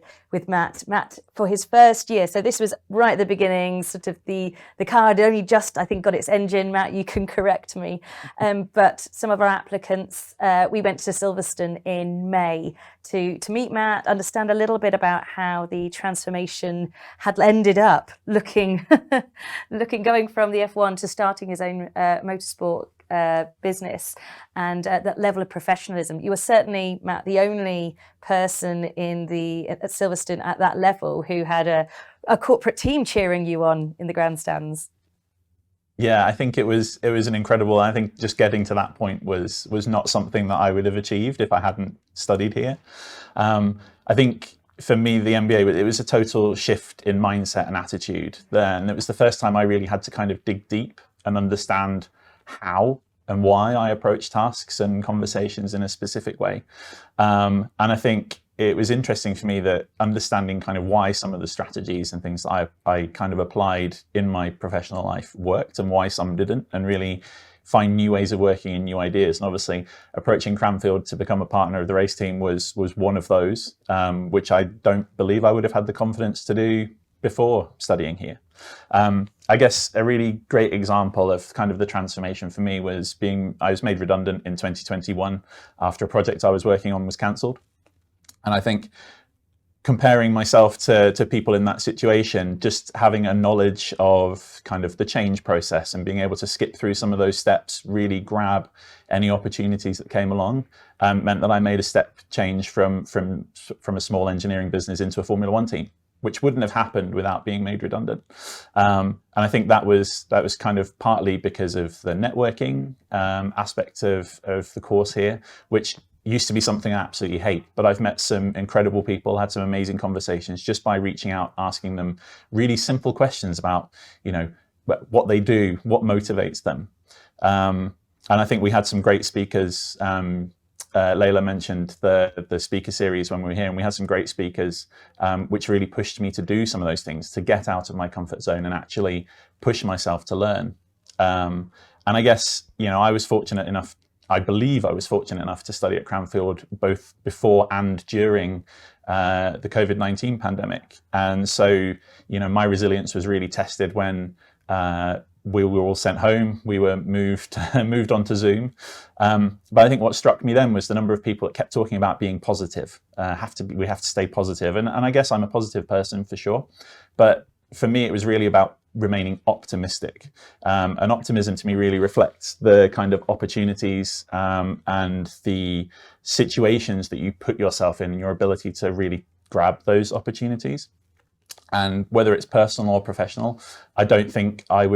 C: Matt. Matt, for his first year, so this was right at the beginning, sort of the car had only just, I think, got its engine. Matt, you can correct me. But some of our applicants, we went to Silverstone in May to meet Matt, understand a little bit about how the transformation had ended up looking going from the F1 to starting his own motorsport business, and that level of professionalism. You were certainly, Matt, the only person at Silverstone at that level who had a corporate team cheering you on in the grandstands.
F: Yeah, I think it was an incredible. I think just getting to that point was not something that I would have achieved if I hadn't studied here. I think for me, the MBA, it was a total shift in mindset and attitude. Then it was the first time I really had to kind of dig deep and understand how and why I approach tasks and conversations in a specific way. And I think it was interesting for me that understanding kind of why some of the strategies and things that I kind of applied in my professional life worked and why some didn't, and really find new ways of working and new ideas. And obviously approaching Cranfield to become a partner of the race team was one of those, which I don't believe I would have had the confidence to do before studying here. I guess a really great example of kind of the transformation for me was I was made redundant in 2021 after a project I was working on was cancelled. And I think comparing myself to people in that situation, just having a knowledge of kind of the change process and being able to skip through some of those steps, really grab any opportunities that came along, meant that I made a step change from a small engineering business into a Formula One team, which wouldn't have happened without being made redundant. And I think that was kind of partly because of the networking aspect of the course here, which used to be something I absolutely hate. But I've met some incredible people, had some amazing conversations just by reaching out, asking them really simple questions about, what they do, what motivates them. And I think we had some great speakers. Leila mentioned the speaker series when we were here, and we had some great speakers, which really pushed me to do some of those things, to get out of my comfort zone and actually push myself to learn. And I guess, I believe I was fortunate enough to study at Cranfield both before and during the COVID-19 pandemic. And so, my resilience was really tested when we were all sent home. We were moved onto Zoom. But I think what struck me then was the number of people that kept talking about being positive. We have to stay positive. And I guess I'm a positive person for sure. But for me, it was really about remaining optimistic. And optimism to me really reflects the kind of opportunities and the situations that you put yourself in, and your ability to really grab those opportunities. And whether it's personal or professional, I don't think I'm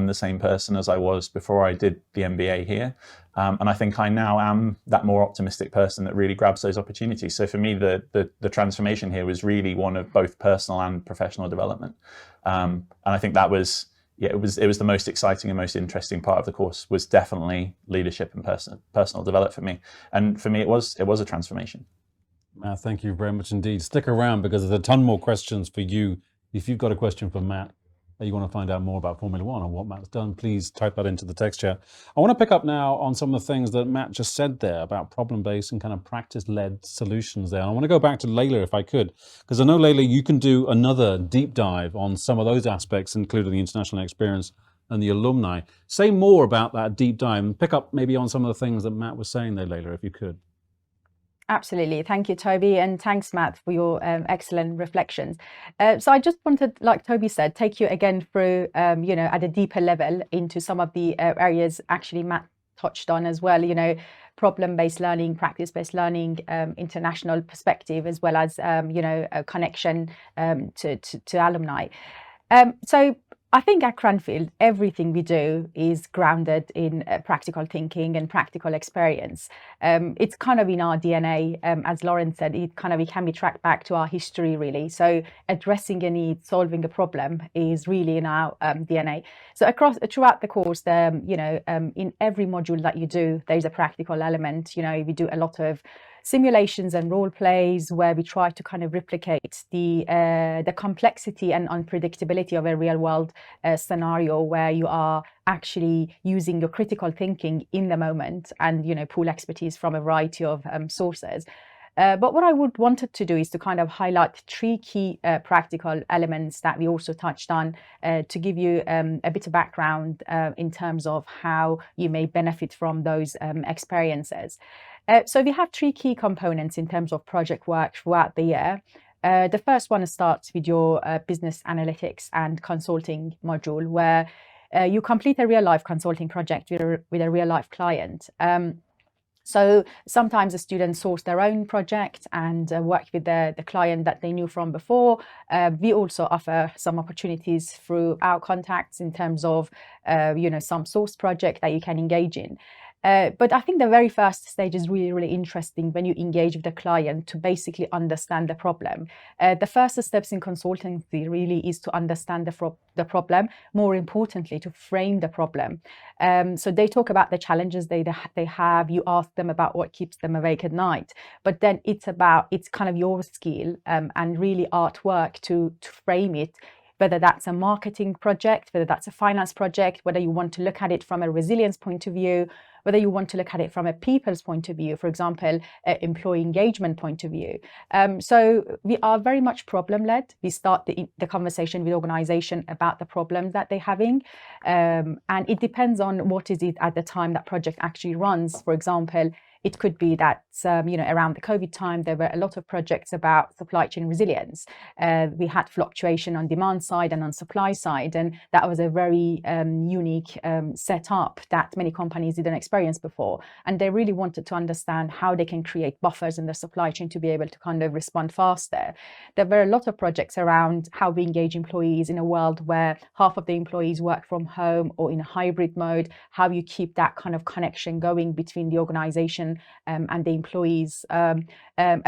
F: the same person as I was before I did the MBA here. And I think I now am that more optimistic person that really grabs those opportunities. So for me, the transformation here was really one of both personal and professional development. And I think that was, it was the most exciting and most interesting part of the course, was definitely leadership and personal development for me. And for me, it was a transformation.
E: Matt, thank you very much indeed. Stick around because there's a ton more questions for you. If you've got a question for Matt, you want to find out more about Formula One and what Matt's done, please type that into the text chat. I want to pick up now on some of the things that Matt just said there about problem-based and kind of practice-led solutions there. I want to go back to Leila if I could, because I know, Leila, you can do another deep dive on some of those aspects, including the international experience and the alumni. Say more about that deep dive and pick up maybe on some of the things that Matt was saying there, Leila, if you could.
B: Absolutely. Thank you, Toby. And thanks, Matt, for your excellent reflections. So I just wanted, like Toby said, take you again through, at a deeper level into some of the areas actually Matt touched on as well, problem-based learning, practice-based learning, international perspective, as well as, a connection to alumni. So I think at Cranfield, everything we do is grounded in practical thinking and practical experience. It's kind of in our DNA. As Lauren said, it can be tracked back to our history, really. So addressing a need, solving a problem is really in our DNA. So throughout the course, in every module that you do, there's a practical element. We do a lot of simulations and role plays where we try to kind of replicate the complexity and unpredictability of a real world scenario where you are actually using your critical thinking in the moment and pool expertise from a variety of sources. But what I wanted to do is to kind of highlight 3 key practical elements that we also touched on to give you a bit of background in terms of how you may benefit from those experiences. So we have 3 key components in terms of project work throughout the year. The first one starts with your business analytics and consulting module, where you complete a real-life consulting project with a real-life client. So sometimes the students source their own project and work with the client that they knew from before. We also offer some opportunities through our contacts in terms of, some source project that you can engage in. But I think the very first stage is really, really interesting when you engage with the client to basically understand the problem. The first steps in consultancy really is to understand the problem, more importantly, to frame the problem. So they talk about the challenges they have, you ask them about what keeps them awake at night, but then it's kind of your skill and really artwork to frame it, whether that's a marketing project, whether that's a finance project, whether you want to look at it from a resilience point of view, whether you want to look at it from a people's point of view, for example, employee engagement point of view. So we are very much problem-led. We start the conversation with organization about the problems that they're having. And it depends on what is it at the time that project actually runs. For example, it could be that, around the COVID time, there were a lot of projects about supply chain resilience. We had fluctuation on demand side and on supply side, and that was a very unique setup that many companies didn't experience before. And they really wanted to understand how they can create buffers in the supply chain to be able to kind of respond faster. There were a lot of projects around how we engage employees in a world where half of the employees work from home or in a hybrid mode, how you keep that kind of connection going between the organization and the employees. A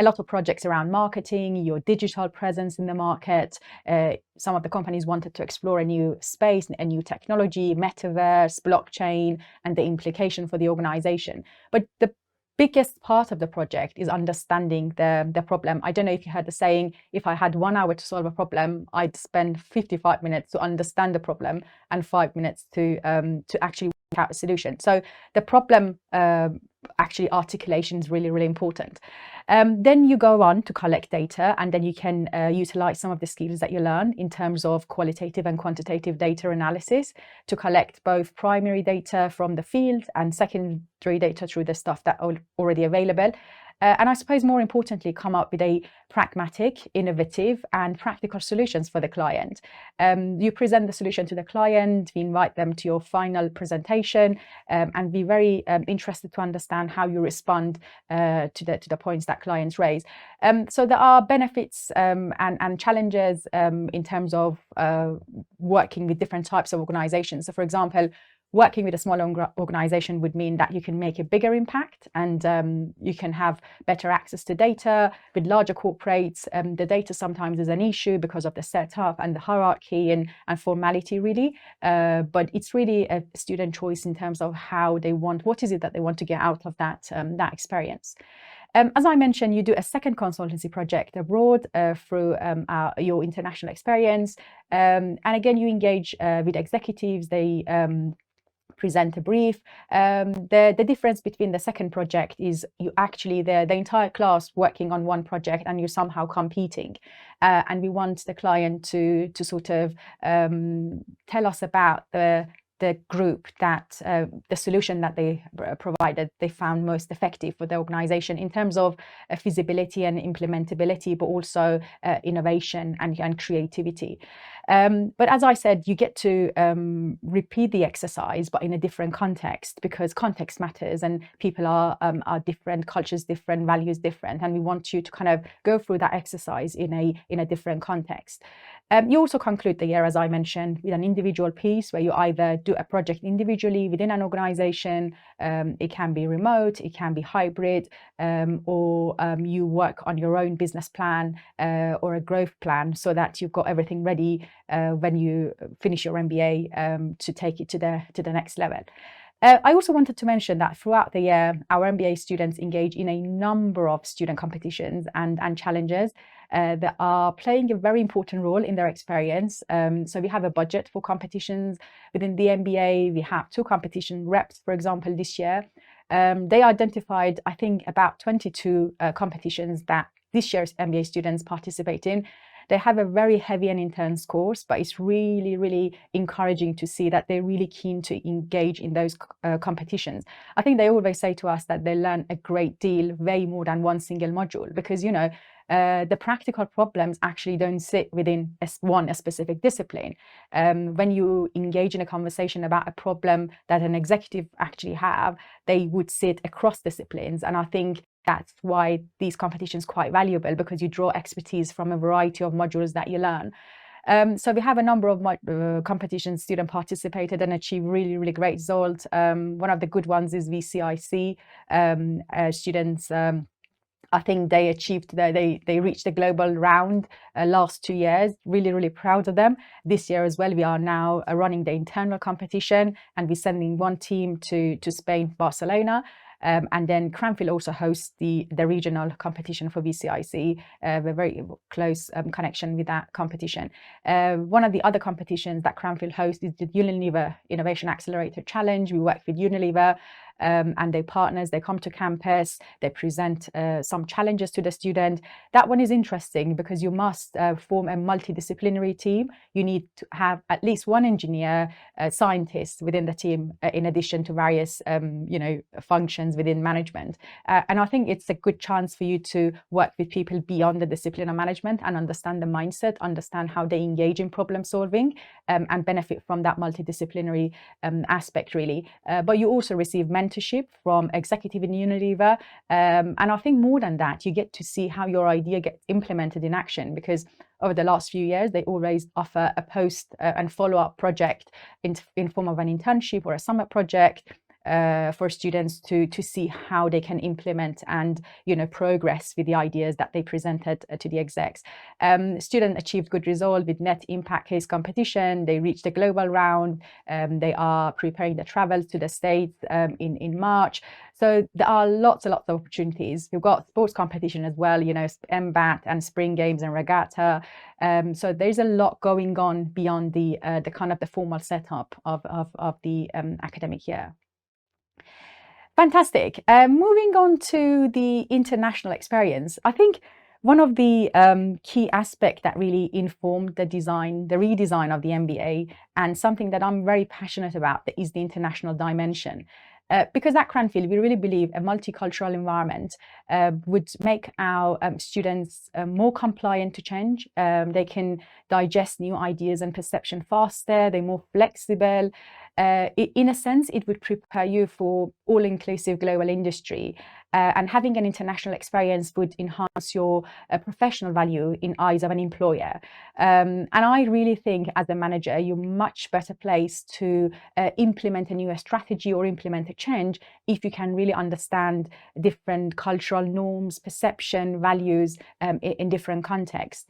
B: lot of projects around marketing, your digital presence in the market. Some of the companies wanted to explore a new space, a new technology, metaverse, blockchain, and the implication for the organization. But the biggest part of the project is understanding the problem. I don't know if you heard the saying, if I had 1 hour to solve a problem, I'd spend 55 minutes to understand the problem and 5 minutes to actually work out a solution. So the problem actually articulation is really, really important. Then you go on to collect data, and then you can utilize some of the skills that you learn in terms of qualitative and quantitative data analysis to collect both primary data from the field and secondary data through the stuff that are already available. And I suppose more importantly, come up with a pragmatic, innovative, and practical solutions for the client. You present the solution to the client, we invite them to your final presentation, and be very interested to understand how you respond to the points that clients raise. So there are benefits and challenges in terms of working with different types of organizations. So for example, working with a small organization would mean that you can make a bigger impact and you can have better access to data. With larger corporates, the data sometimes is an issue because of the setup and the hierarchy and formality, really. But it's really a student choice in terms of how they want, what is it that they want to get out of that experience. As I mentioned, you do a second consultancy project abroad through your international experience. And again, you engage with executives. They present a brief. The difference between the second project is you actually, the entire class working on one project and you're somehow competing. And we want the client to sort of tell us about the group that the solution that they provided they found most effective for the organization in terms of feasibility and implementability, but also innovation and creativity. But as I said, you get to repeat the exercise, but in a different context, because context matters and people are different, cultures different, values different, and we want you to kind of go through that exercise in a different context. You also conclude the year, as I mentioned, with an individual piece where you either do a project individually within an organization, it can be remote, it can be hybrid, or you work on your own business plan or a growth plan so that you've got everything ready when you finish your MBA to take it to the next level. I also wanted to mention that throughout the year, our MBA students engage in a number of student competitions and challenges that are playing a very important role in their experience. So we have a budget for competitions within the MBA. We have 2 competition reps, for example, this year. They identified, I think, about 22 competitions that this year's MBA students participate in. They have a very heavy and intense course, but it's really, really encouraging to see that they're really keen to engage in those competitions. I think they always say to us that they learn a great deal, way more than one single module, because, you know, the practical problems actually don't sit within a specific discipline. When you engage in a conversation about a problem that an executive actually have, they would sit across disciplines. And I think that's why these competitions are quite valuable, because you draw expertise from a variety of modules that you learn. So we have a number of competitions students participated and achieved really, really great results. One of the good ones is VCIC. Students, I think they achieved, they reached the global round last 2 years. Really, really proud of them. This year as well, we are now running the internal competition, and we're sending one team to Spain, Barcelona. And then Cranfield also hosts the regional competition for VCIC. We're very close connection with that competition. One of the other competitions that Cranfield hosts is the Unilever Innovation Accelerator Challenge. We work with Unilever and their partners. They come to campus, they present some challenges to the student. That one is interesting because you must form a multidisciplinary team. You need to have at least one engineer, scientist within the team, in addition to various functions within management. And I think it's a good chance for you to work with people beyond the discipline of management and understand the mindset, understand how they engage in problem solving, and benefit from that multidisciplinary aspect, really. But you also receive mentorship from executive in Unilever. And I think more than that, you get to see how your idea gets implemented in action, because over the last few years, they always offer a post and follow-up project in form of an internship or a summer project for students to see how they can implement and progress with the ideas that they presented to the execs. Students achieved good results with net impact case competition. They reached the global round. They are preparing the travels to the States in March. So there are lots and lots of opportunities. We've got sports competition as well, MBAT and spring games and regatta. So there's a lot going on beyond the kind of the formal setup of the academic year. Fantastic. Moving on to the international experience, I think one of the key aspects that really informed the redesign of the MBA, and something that I'm very passionate about, is the international dimension. Because at Cranfield, we really believe a multicultural environment would make our students more compliant to change. They can digest new ideas and perception faster. They're more flexible. In a sense, it would prepare you for all-inclusive global industry. And having an international experience would enhance your professional value in eyes of an employer. And I really think as a manager, you're much better placed to implement a new strategy or implement a change if you can really understand different cultural norms, perception, values in different contexts.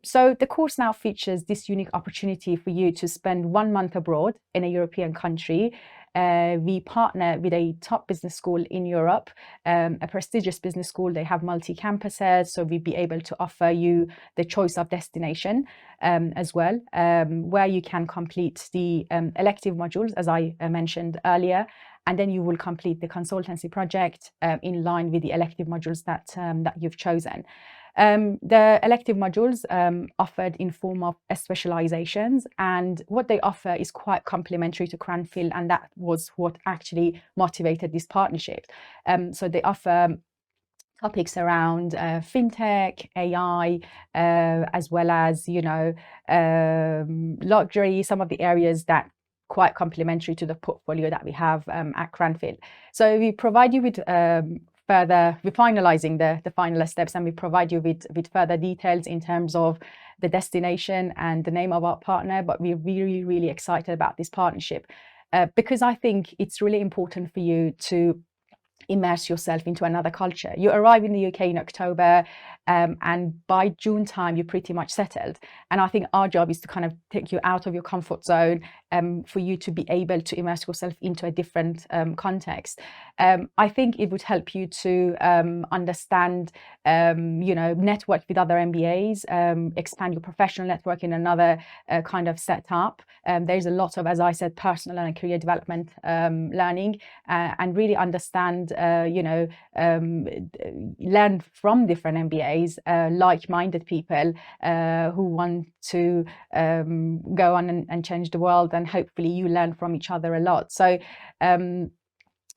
B: So the course now features this unique opportunity for you to spend 1 month abroad in a European country. We partner with a top business school in Europe, a prestigious business school. They have multi-campuses, so we'll be able to offer you the choice of destination as well, where you can complete the elective modules, as I mentioned earlier, and then you will complete the consultancy project in line with the elective modules that you've chosen. The elective modules offered in form of specializations, and what they offer is quite complementary to Cranfield, and that was what actually motivated this partnership. So they offer topics around fintech, AI, as well as, you know, luxury, some of the areas that quite complementary to the portfolio that we have at Cranfield. So we provide you with we're finalizing the final steps, and we provide you with further details in terms of the destination and the name of our partner. But we're really, really excited about this partnership because I think it's really important for you to immerse yourself into another culture. You arrive in the UK in October, and by June time, you're pretty much settled. And I think our job is to kind of take you out of your comfort zone, for you to be able to immerse yourself into a different context. I think it would help you to understand, you know, network with other MBAs, expand your professional network in another kind of setup. There's a lot of, as I said, personal and career development learning, and really understand, you know, learn from different MBAs, like-minded people who want to go on and change the world, and hopefully you learn from each other a lot. So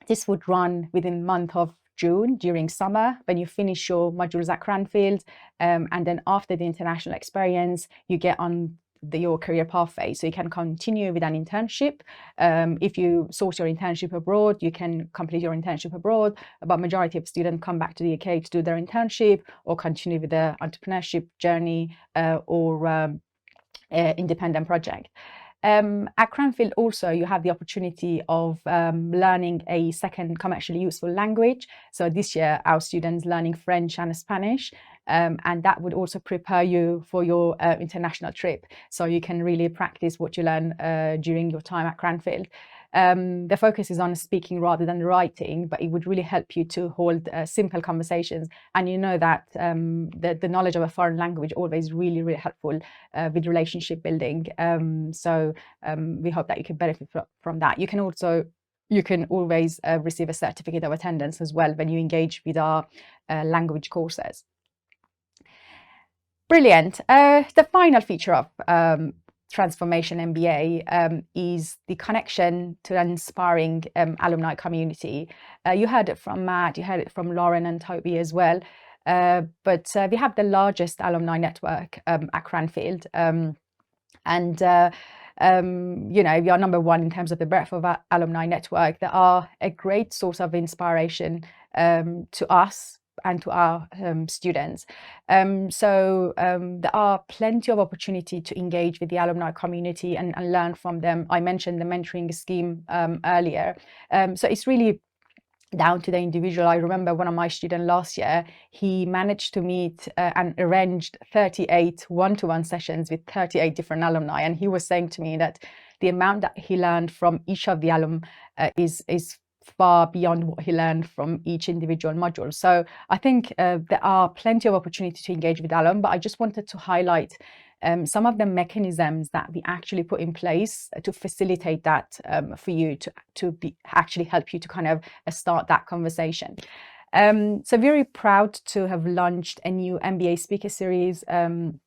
B: this would run within the month of June during summer when you finish your modules at Cranfield, and then after the international experience you get on your career pathway, so you can continue with an internship. If you source your internship abroad, you can complete your internship abroad, but majority of students come back to the UK to do their internship or continue with their entrepreneurship journey or independent project. At Cranfield also you have the opportunity of learning a second commercially useful language. So this year our students learning French and Spanish, and that would also prepare you for your international trip, so you can really practice what you learn during your time at Cranfield. The focus is on speaking rather than writing, but it would really help you to hold simple conversations. And you know that the knowledge of a foreign language always really, really helpful with relationship building. So we hope that you can benefit from that. You can always receive a certificate of attendance as well when you engage with our language courses. Brilliant. The final feature of Transformation MBA is the connection to an inspiring alumni community. You heard it from Matt, you heard it from Lauren and Toby as well, but we have the largest alumni network at Cranfield, and you know, we are number one in terms of the breadth of our alumni network. They are a great source of inspiration to us and to our students. So there are plenty of opportunity to engage with the alumni community and learn from them. I mentioned the mentoring scheme earlier. So it's really down to the individual. I remember one of my students last year, he managed to meet and arranged 38 one-to-one sessions with 38 different alumni. And he was saying to me that the amount that he learned from each of the alum is far beyond what he learned from each individual module. So I think there are plenty of opportunity to engage with alum, but I just wanted to highlight some of the mechanisms that we actually put in place to facilitate that for you to actually help you to kind of start that conversation. So very proud to have launched a new MBA speaker series in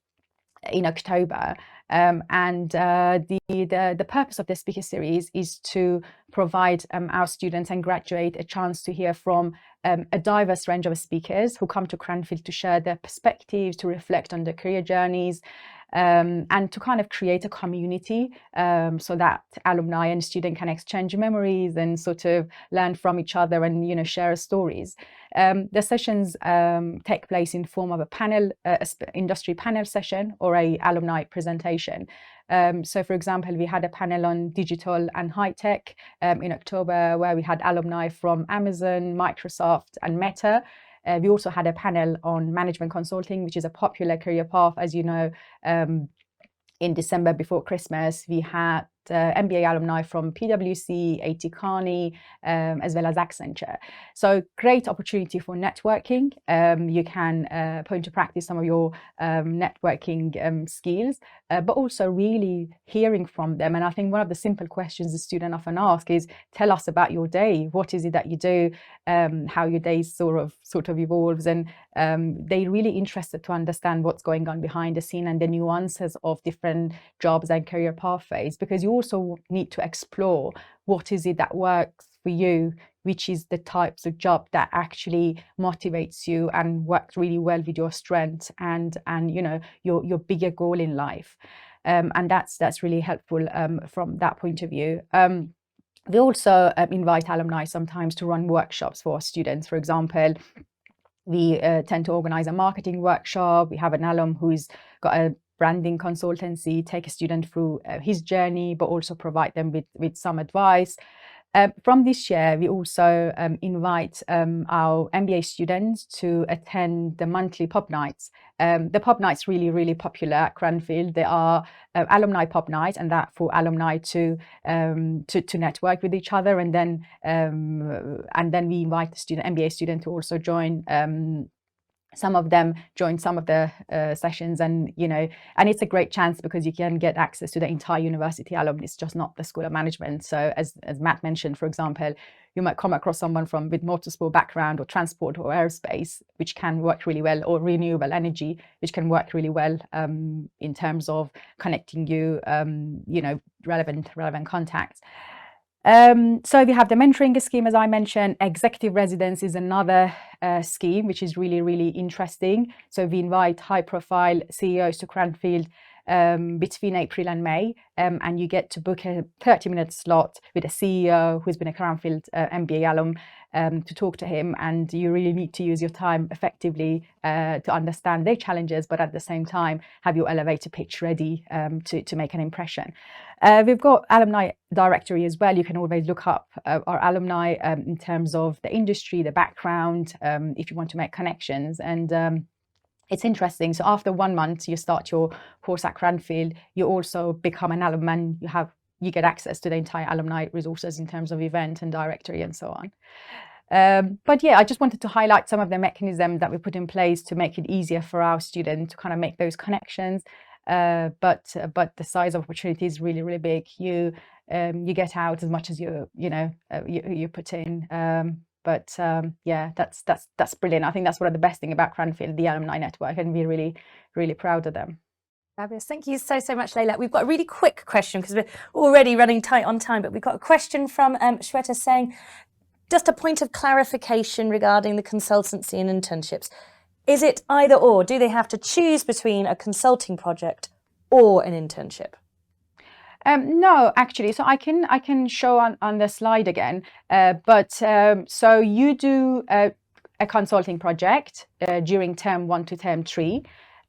B: October, and the purpose of the speaker series is to provide our students and graduates a chance to hear from a diverse range of speakers who come to Cranfield to share their perspectives, to reflect on their career journeys, and to kind of create a community so that alumni and students can exchange memories and sort of learn from each other and, you know, share stories. The sessions take place in form of a panel, industry panel session or a alumni presentation. So for example, we had a panel on digital and high tech in October, where we had alumni from Amazon, Microsoft and Meta. We also had a panel on management consulting, which is a popular career path. As you know, in December before Christmas, we had MBA alumni from PwC, AT Kearney, as well as Accenture. So great opportunity for networking. You can put into practice some of your networking skills, but also really hearing from them. And I think one of the simple questions the student often ask is, tell us about your day. What is it that you do? How your day sort of evolves, and they're really interested to understand what's going on behind the scene and the nuances of different jobs and career pathways, because you also need to explore what is it that works for you, which is the types of job that actually motivates you and works really well with your strengths and you know, your bigger goal in life. And that's really helpful from that point of view. We also invite alumni sometimes to run workshops for students. For example, we tend to organize a marketing workshop. We have an alum who's got a branding consultancy, take a student through his journey, but also provide them with some advice. From this year, we also invite our MBA students to attend the monthly pub nights. The pub nights really, really popular at Cranfield. They are alumni pub nights, and that for alumni to network with each other. And then we invite the MBA student to also join. Some of them join some of the sessions, and you know, and it's a great chance because you can get access to the entire university alum. It's just not the School of Management. So as Matt mentioned, for example, you might come across someone with motorsport background or transport or aerospace, which can work really well, or renewable energy, which can work really well in terms of connecting you, you know, relevant contacts. So we have the mentoring scheme, as I mentioned. Executive residence is another scheme, which is really, really interesting. So we invite high-profile CEOs to Cranfield between April and May, and you get to book a 30-minute slot with a CEO who's been a Cranfield MBA alum to talk to him, and you really need to use your time effectively to understand their challenges, but at the same time have your elevator pitch ready to make an impression. We've got alumni directory as well. You can always look up our alumni in terms of the industry, the background, if you want to make connections. And it's interesting. So after 1 month, you start your course at Cranfield, you also become an alumni. You get access to the entire alumni resources in terms of event and directory and so on. But yeah, I just wanted to highlight some of the mechanisms that we put in place to make it easier for our students to kind of make those connections. But the size of opportunity is really, really big. You get out as much as you put in. Yeah, that's brilliant. I think that's one of the best thing about Cranfield, the alumni network, and we're really, really proud of them.
C: Fabulous. Thank you so much, Leila. We've got a really quick question because we're already running tight on time, but we've got a question from Shweta saying, just a point of clarification regarding the consultancy and internships. Is it either or? Do they have to choose between a consulting project or an internship?
B: No, actually. So I can show on the slide again. So you do a consulting project during term 1 to term 3.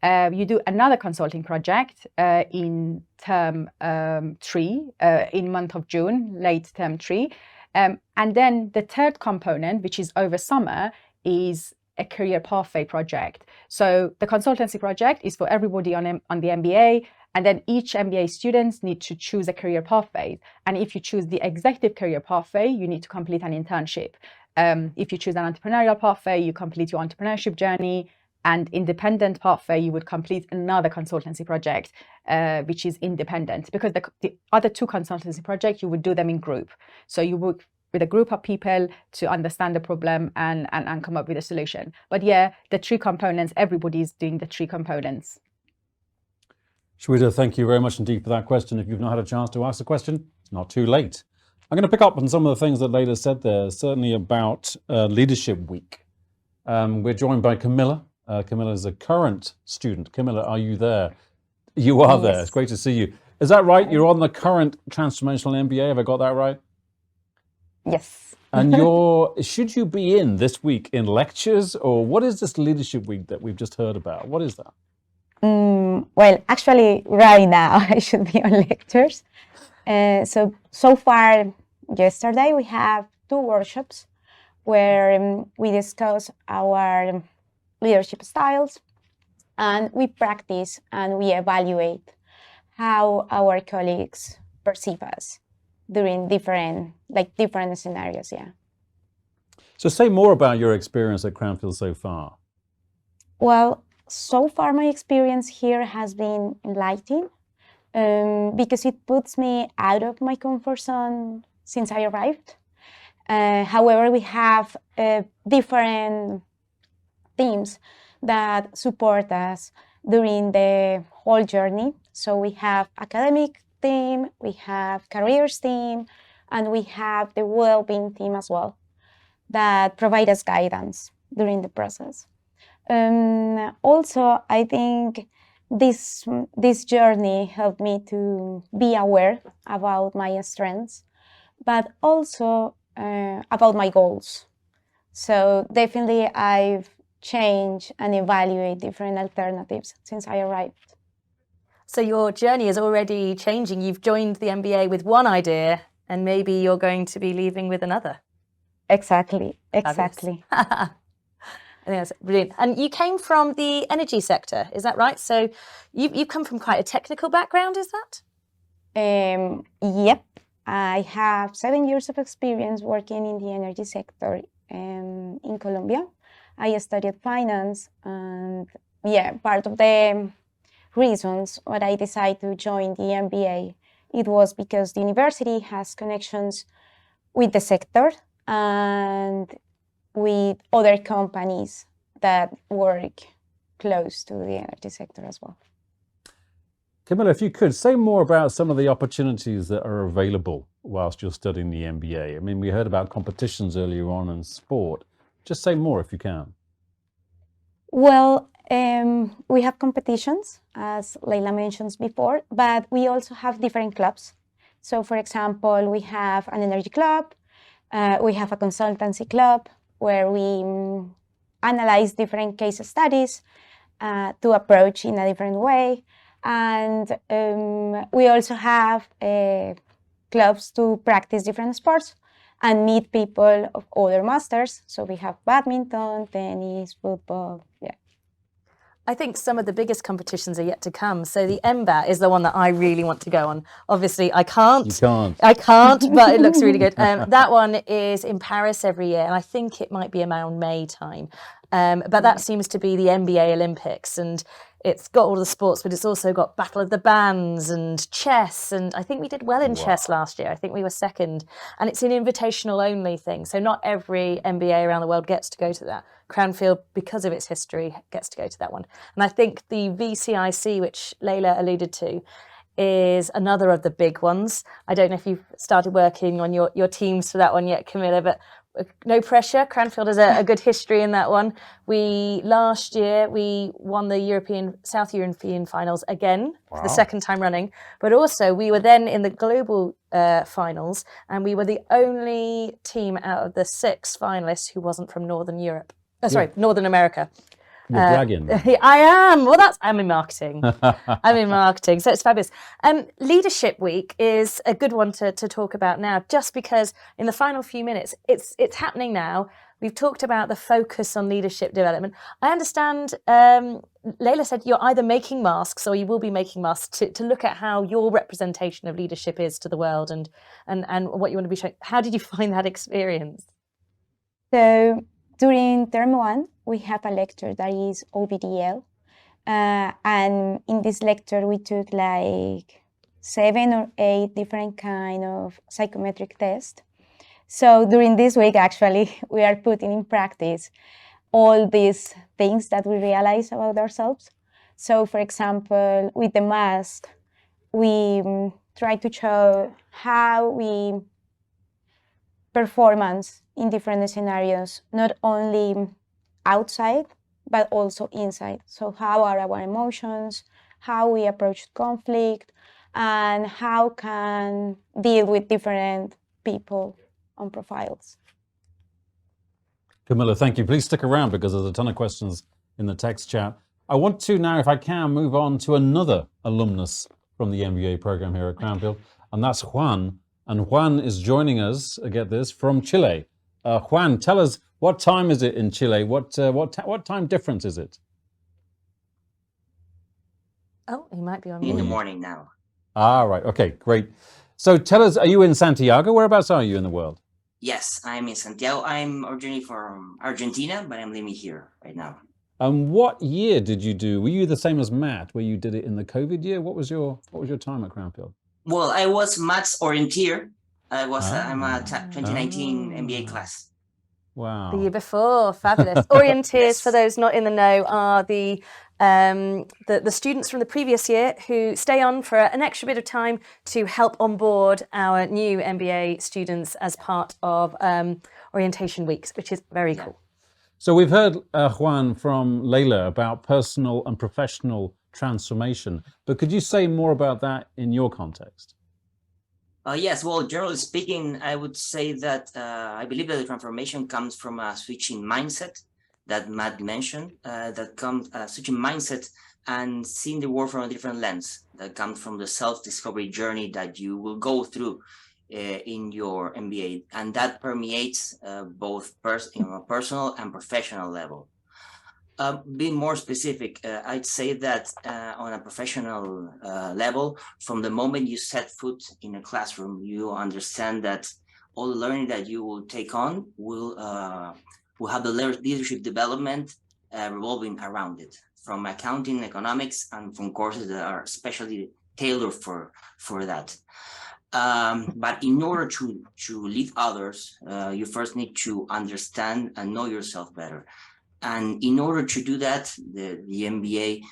B: You do another consulting project in term 3 in month of June, late term 3. And then the third component, which is over summer, is a career pathway project. So the consultancy project is for everybody on the MBA, and then each MBA students need to choose a career pathway. And if you choose the executive career pathway, you need to complete an internship. If you choose an entrepreneurial pathway, you complete your entrepreneurship journey. And independent pathway, you would complete another consultancy project, which is independent, because the other two consultancy projects, you would do them in group. So you would with a group of people to understand the problem and come up with a solution. But yeah, the 3 components, everybody's doing the 3 components.
E: Shweta, thank you very much indeed for that question. If you've not had a chance to ask the question, it's not too late. I'm going to pick up on some of the things that Leila said there, certainly about Leadership Week. We're joined by Camilla. Camilla is a current student. Camilla, are you there? You are there. It's great to see you. Is that right? You're on the current Transformational MBA. Have I got that right?
G: Yes.
E: And should you be in this week in lectures, or what is this Leadership Week that we've just heard about? What is that?
G: Well, actually, right now I should be on lectures. So far, yesterday we have 2 workshops where we discuss our leadership styles, and we practice and we evaluate how our colleagues perceive us during different scenarios. Yeah.
E: So say more about your experience at Cranfield so far.
G: Well, so far my experience here has been enlightening because it puts me out of my comfort zone since I arrived. However, we have different teams that support us during the whole journey. So we have academic team, we have careers team, and we have the well-being team as well that provide us guidance during the process. Also, I think this journey helped me to be aware about my strengths, but also about my goals. So definitely I've changed and evaluate different alternatives since I arrived.
C: So your journey is already changing. You've joined the MBA with one idea and maybe you're going to be leaving with another.
G: Exactly.
C: I think that's brilliant. And you came from the energy sector, is that right? So you've come from quite a technical background, is that?
G: Yep. I have 7 years of experience working in the energy sector in Colombia. I studied finance, and part of the reasons why I decided to join the MBA, it was because the university has connections with the sector and with other companies that work close to the energy sector as well.
E: Camilla, if you could, say more about some of the opportunities that are available whilst you're studying the MBA. I mean, we heard about competitions earlier on in sport. Just say more if you can.
G: Well, we have competitions, as Leila mentioned before, but we also have different clubs. So, for example, we have an energy club, we have a consultancy club where we analyze different case studies to approach in a different way. And we also have clubs to practice different sports and meet people of other masters. So we have badminton, tennis, football, yeah.
C: I think some of the biggest competitions are yet to come. So the MBAT is the one that I really want to go on. Obviously, I can't.
E: You can't.
C: I can't, but it looks really good. That one is in Paris every year, and I think it might be around May time. But that seems to be the MBA Olympics, and it's got all the sports, but it's also got Battle of the Bands and chess. And I think we did well in chess last year. I think we were second. And it's an invitational only thing. So not every MBA around the world gets to go to that. Cranfield, because of its history, gets to go to that one. And I think the VCIC, which Leila alluded to, is another of the big ones. I don't know if you've started working on your teams for that one yet, Camilla, but no pressure. Cranfield has a good history in that one. Last year we won the South European finals again for the second time running, but also we were then in the global finals, and we were the only team out of the 6 finalists who wasn't from Northern Europe. Northern America.
E: You're bragging.
C: I am. Well, I'm in marketing. I'm in marketing, so it's fabulous. Leadership Week is a good one to talk about now, just because in the final few minutes, it's happening now. We've talked about the focus on leadership development. I understand Leila said you're either making masks or you will be making masks to look at how your representation of leadership is to the world and what you want to be showing. How did you find that experience?
G: So during term 1, we have a lecture that is OBDL. And in this lecture, we took like 7 or 8 different kind of psychometric tests. So during this week, actually, we are putting in practice all these things that we realize about ourselves. So for example, with the mask, we try to show how we performance in different scenarios, not only outside, but also inside. So how are our emotions, how we approach conflict, and how can deal with different people on profiles.
E: Camilla, thank you. Please stick around because there's a ton of questions in the text chat. I want to now, if I can, move on to another alumnus from the MBA program here at Cranfield, and that's Juan. And Juan is joining us, get this, from Chile. Juan, tell us, what time is it in Chile? What time difference is it?
C: Oh, he might be on
H: In the morning now.
E: Ah, right. Okay, great. So tell us, are you in Santiago? Whereabouts are you in the world?
H: Yes, I'm in Santiago. I'm originally from Argentina, but I'm living here right now.
E: And what year did you do? Were you the same as Matt, where you did it in the COVID year? What was your time at Cranfield?
H: Well, I was Matt's orienteer. I'm a 2019 MBA
E: Ah.
H: class.
E: Wow.
C: The year before, fabulous. Orienteers,
H: Yes.
C: for those not in the know, are the students from the previous year who stay on for an extra bit of time to help onboard our new MBA students as part of orientation weeks, which is very cool.
E: So we've heard, Juan, from Leila about personal and professional transformation, but could you say more about that in your context?
H: Yes, well, generally speaking, I would say that I believe that the transformation comes from a switching mindset that Matt mentioned, that comes switching mindset and seeing the world from a different lens, that comes from the self-discovery journey that you will go through in your MBA, and that permeates both personal and professional level. Being more specific, I'd say that on a professional level, from the moment you set foot in a classroom, you understand that all the learning that you will take on will have the leadership development revolving around it, from accounting, economics, and from courses that are especially tailored for that. But in order to lead others, you first need to understand and know yourself better. And in order to do that, the MBA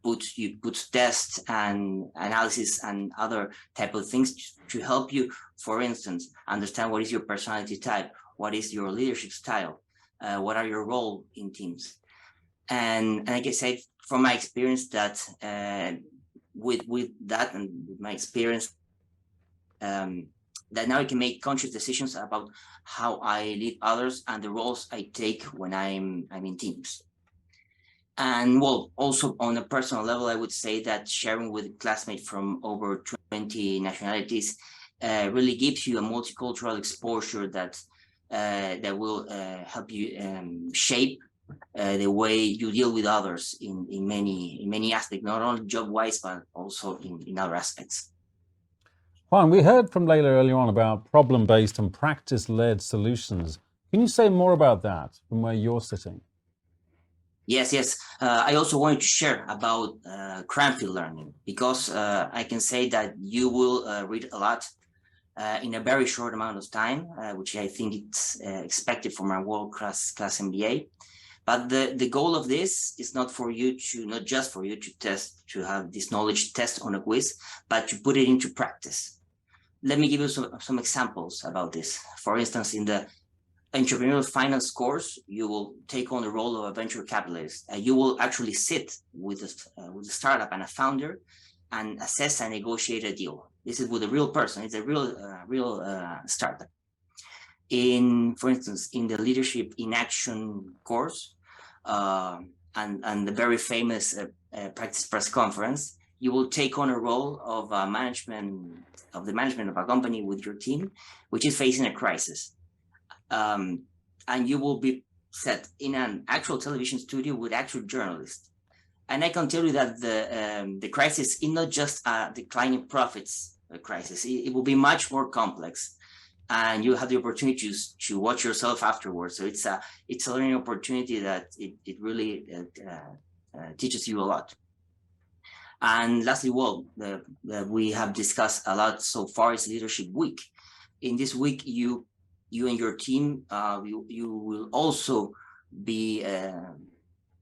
H: puts tests and analysis and other type of things to help you, for instance, understand what is your personality type, what is your leadership style, what are your role in teams. And like I said, from my experience, that with that and with my experience, that now I can make conscious decisions about how I lead others and the roles I take when I'm in teams. And well, also on a personal level, I would say that sharing with classmates from over 20 nationalities really gives you a multicultural exposure that will help you shape the way you deal with others in many aspects, not only job-wise, but also in other aspects.
E: Juan, we heard from Leila earlier on about problem-based and practice-led solutions. Can you say more about that from where you're sitting?
H: Yes. I also wanted to share about Cranfield learning, because I can say that you will read a lot in a very short amount of time, which I think it's expected from a world-class MBA. But the goal of this is not just for you to have this knowledge test on a quiz, but to put it into practice. Let me give you some examples about this. For instance, in the entrepreneurial finance course, you will take on the role of a venture capitalist. You will actually sit with a startup and a founder and assess and negotiate a deal. This is with a real person. It's a real startup. For instance, in the Leadership in Action course and the very famous practice press conference, you will take on a role of the management of a company with your team, which is facing a crisis. And you will be set in an actual television studio with actual journalists. And I can tell you that the crisis is not just a declining profits crisis. It will be much more complex, and you have the opportunity to watch yourself afterwards. So it's a learning opportunity that it really teaches you a lot. And lastly, we have discussed a lot so far is Leadership Week. In this week, you and your team, you will also be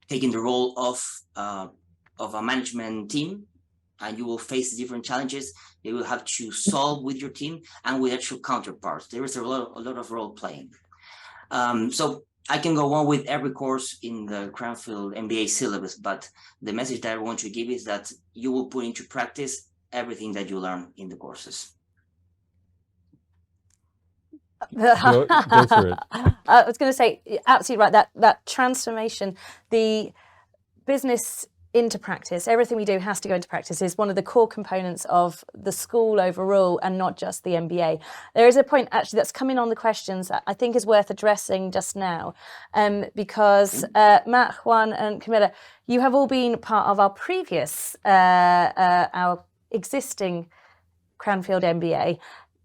H: taking the role of a management team, and you will face different challenges you will have to solve with your team and with actual counterparts. There is a lot of role playing. So I can go on with every course in the Cranfield MBA syllabus, but the message that I want to give is that you will put into practice everything that you learn in the courses.
E: Go for it.
C: I was going to say, absolutely right, that transformation, the business into practice, everything we do has to go into practice, is one of the core components of the school overall and not just the MBA. There is a point actually that's coming on the questions that I think is worth addressing just now, because Matt, Juan and Camilla, you have all been part of our previous, our existing Cranfield MBA.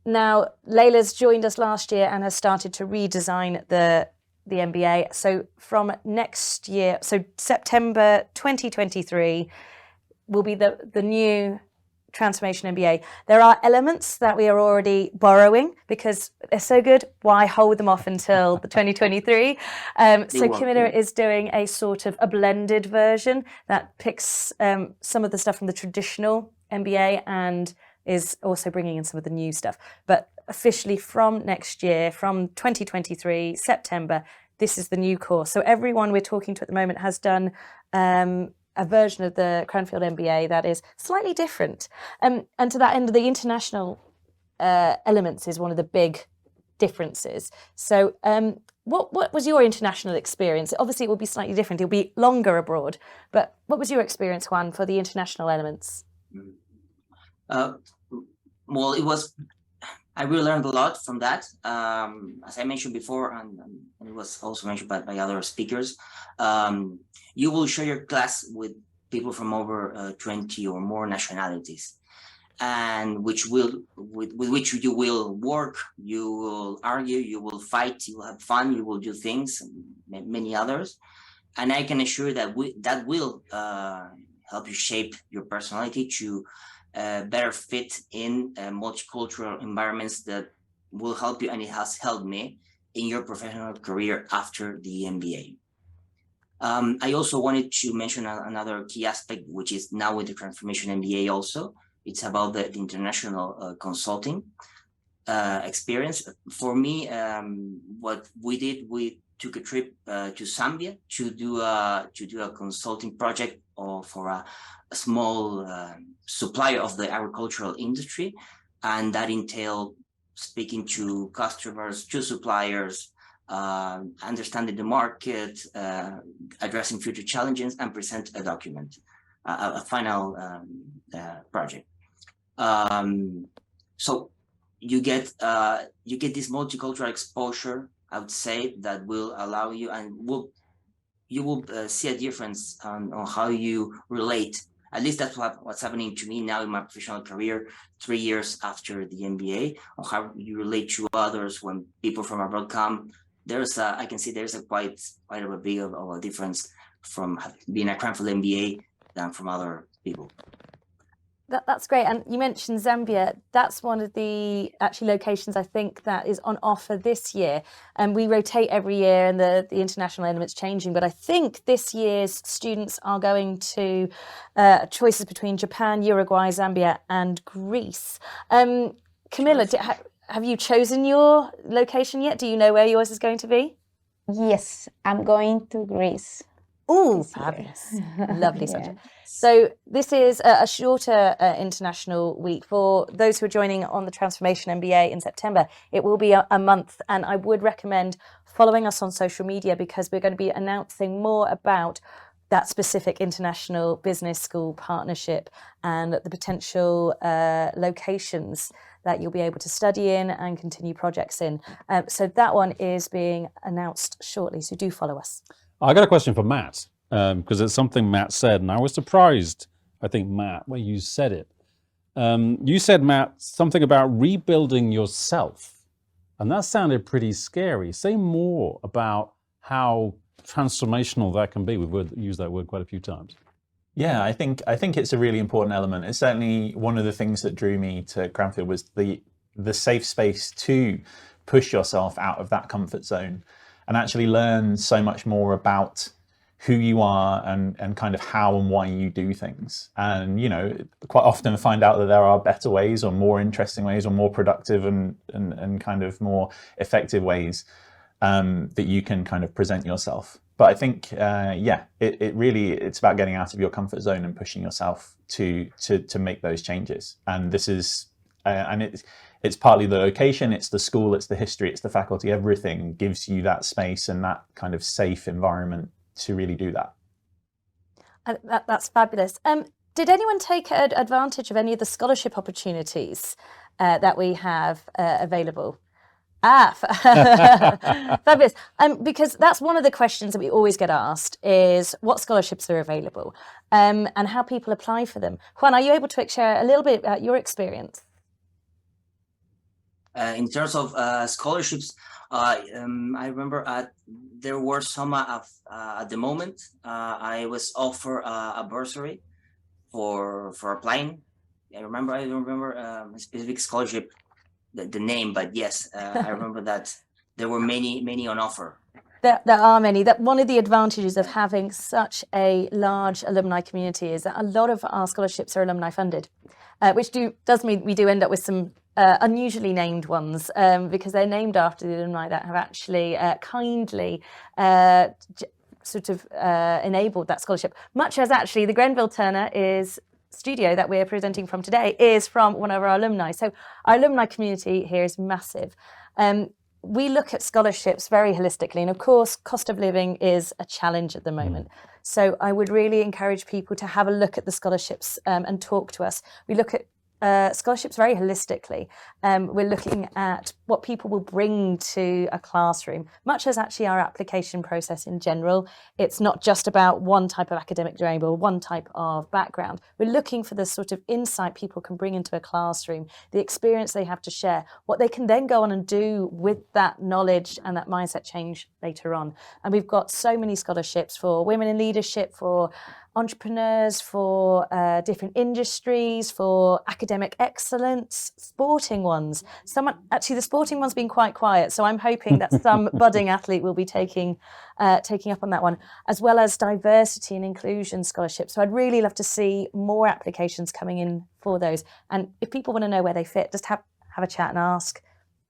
C: Now, Leila's joined us last year and has started to redesign the MBA. So from next year, so September 2023 will be the new Transformation MBA. There are elements that we are already borrowing because they're so good. Why hold them off until the 2023? So Camilla is doing a sort of a blended version that picks some of the stuff from the traditional MBA and is also bringing in some of the new stuff. But officially from next year, from 2023, September, this is the new course. So everyone we're talking to at the moment has done a version of the Cranfield MBA that is slightly different. And to that end, the international elements is one of the big differences. So what was your international experience? Obviously, it will be slightly different. It'll be longer abroad. But what was your experience, Juan, for the international elements?
H: Well, I really learned a lot from that. As I mentioned before, and it was also mentioned by other speakers, you will share your class with people from over 20 or more nationalities, and with which you will work, you will argue, you will fight, you will have fun, you will do things, and many others. And I can assure that that will help you shape your personality to better fit in multicultural environments that will help you, and it has helped me in your professional career after the MBA. I also wanted to mention another key aspect, which is now with the Transformation MBA also. It's about the international consulting experience. For me, what we did, we took a trip to Zambia to do a consulting project for a small supplier of the agricultural industry, and that entailed speaking to customers, to suppliers, understanding the market, addressing future challenges, and present a document, a final project. So you get this multicultural exposure, I would say, that will allow you, and you will see a difference on how you relate. At least that's what's happening to me now in my professional career, 3 years after the MBA, on how you relate to others when people from abroad come. I can see there's quite a big of a difference from being a Cranfield MBA than from other people.
C: That's great. And you mentioned Zambia. That's one of the actually locations I think that is on offer this year. And we rotate every year and the international element's changing. But I think this year's students are going to choices between Japan, Uruguay, Zambia and Greece. Camilla, have you chosen your location yet? Do you know where yours is going to be?
G: Yes, I'm going to Greece.
C: Oh, fabulous. Lovely subject. Yeah. So this is a shorter international week. For those who are joining on the Transformation MBA in September, it will be a month. And I would recommend following us on social media because we're going to be announcing more about that specific international business school partnership and the potential locations that you'll be able to study in and continue projects in. So that one is being announced shortly. So do follow us.
E: I got a question for Matt, because it's something Matt said, and I was surprised, I think, Matt, when you said it. You said, Matt, something about rebuilding yourself, and that sounded pretty scary. Say more about how transformational that can be. We've used that word quite a few times.
F: Yeah, I think it's a really important element. It's certainly one of the things that drew me to Cranfield was the safe space to push yourself out of that comfort zone and actually learn so much more about who you are and kind of how and why you do things. And, you know, quite often find out that there are better ways or more interesting ways or more productive and kind of more effective ways that you can kind of present yourself. But I think, it's about getting out of your comfort zone and pushing yourself to make those changes. And this is, it's partly the location, it's the school, it's the history, it's the faculty, everything gives you that space and that kind of safe environment to really do that.
C: That's fabulous. Did anyone take advantage of any of the scholarship opportunities that we have available? Fabulous. Because that's one of the questions that we always get asked is what scholarships are available and how people apply for them. Juan, are you able to share a little bit about your experience?
H: In terms of scholarships, I remember there were some at the moment. I was offered a bursary for applying. I don't remember a specific scholarship, the name, but yes, I remember that there were many on offer.
C: There are many. That one of the advantages of having such a large alumni community is that a lot of our scholarships are alumni funded, which does mean we do end up with some unusually named ones because they're named after the alumni that have actually kindly enabled that scholarship. Much as actually the Grenville Turner studio that we're presenting from today is from one of our alumni. So our alumni community here is massive. We look at scholarships very holistically, and of course, cost of living is a challenge at the moment. So I would really encourage people to have a look at the scholarships and talk to us. We look at scholarships very holistically. We're looking at what people will bring to a classroom, much as actually our application process in general. It's not just about one type of academic journey or one type of background. We're looking for the sort of insight people can bring into a classroom, the experience they have to share, what they can then go on and do with that knowledge and that mindset change later on. And we've got so many scholarships for women in leadership, for entrepreneurs, for different industries, for academic excellence, sporting ones. The sporting one's been quite quiet, so I'm hoping that some budding athlete will be taking up on that one, as well as diversity and inclusion scholarships. So I'd really love to see more applications coming in for those. And if people want to know where they fit, just have a chat and ask.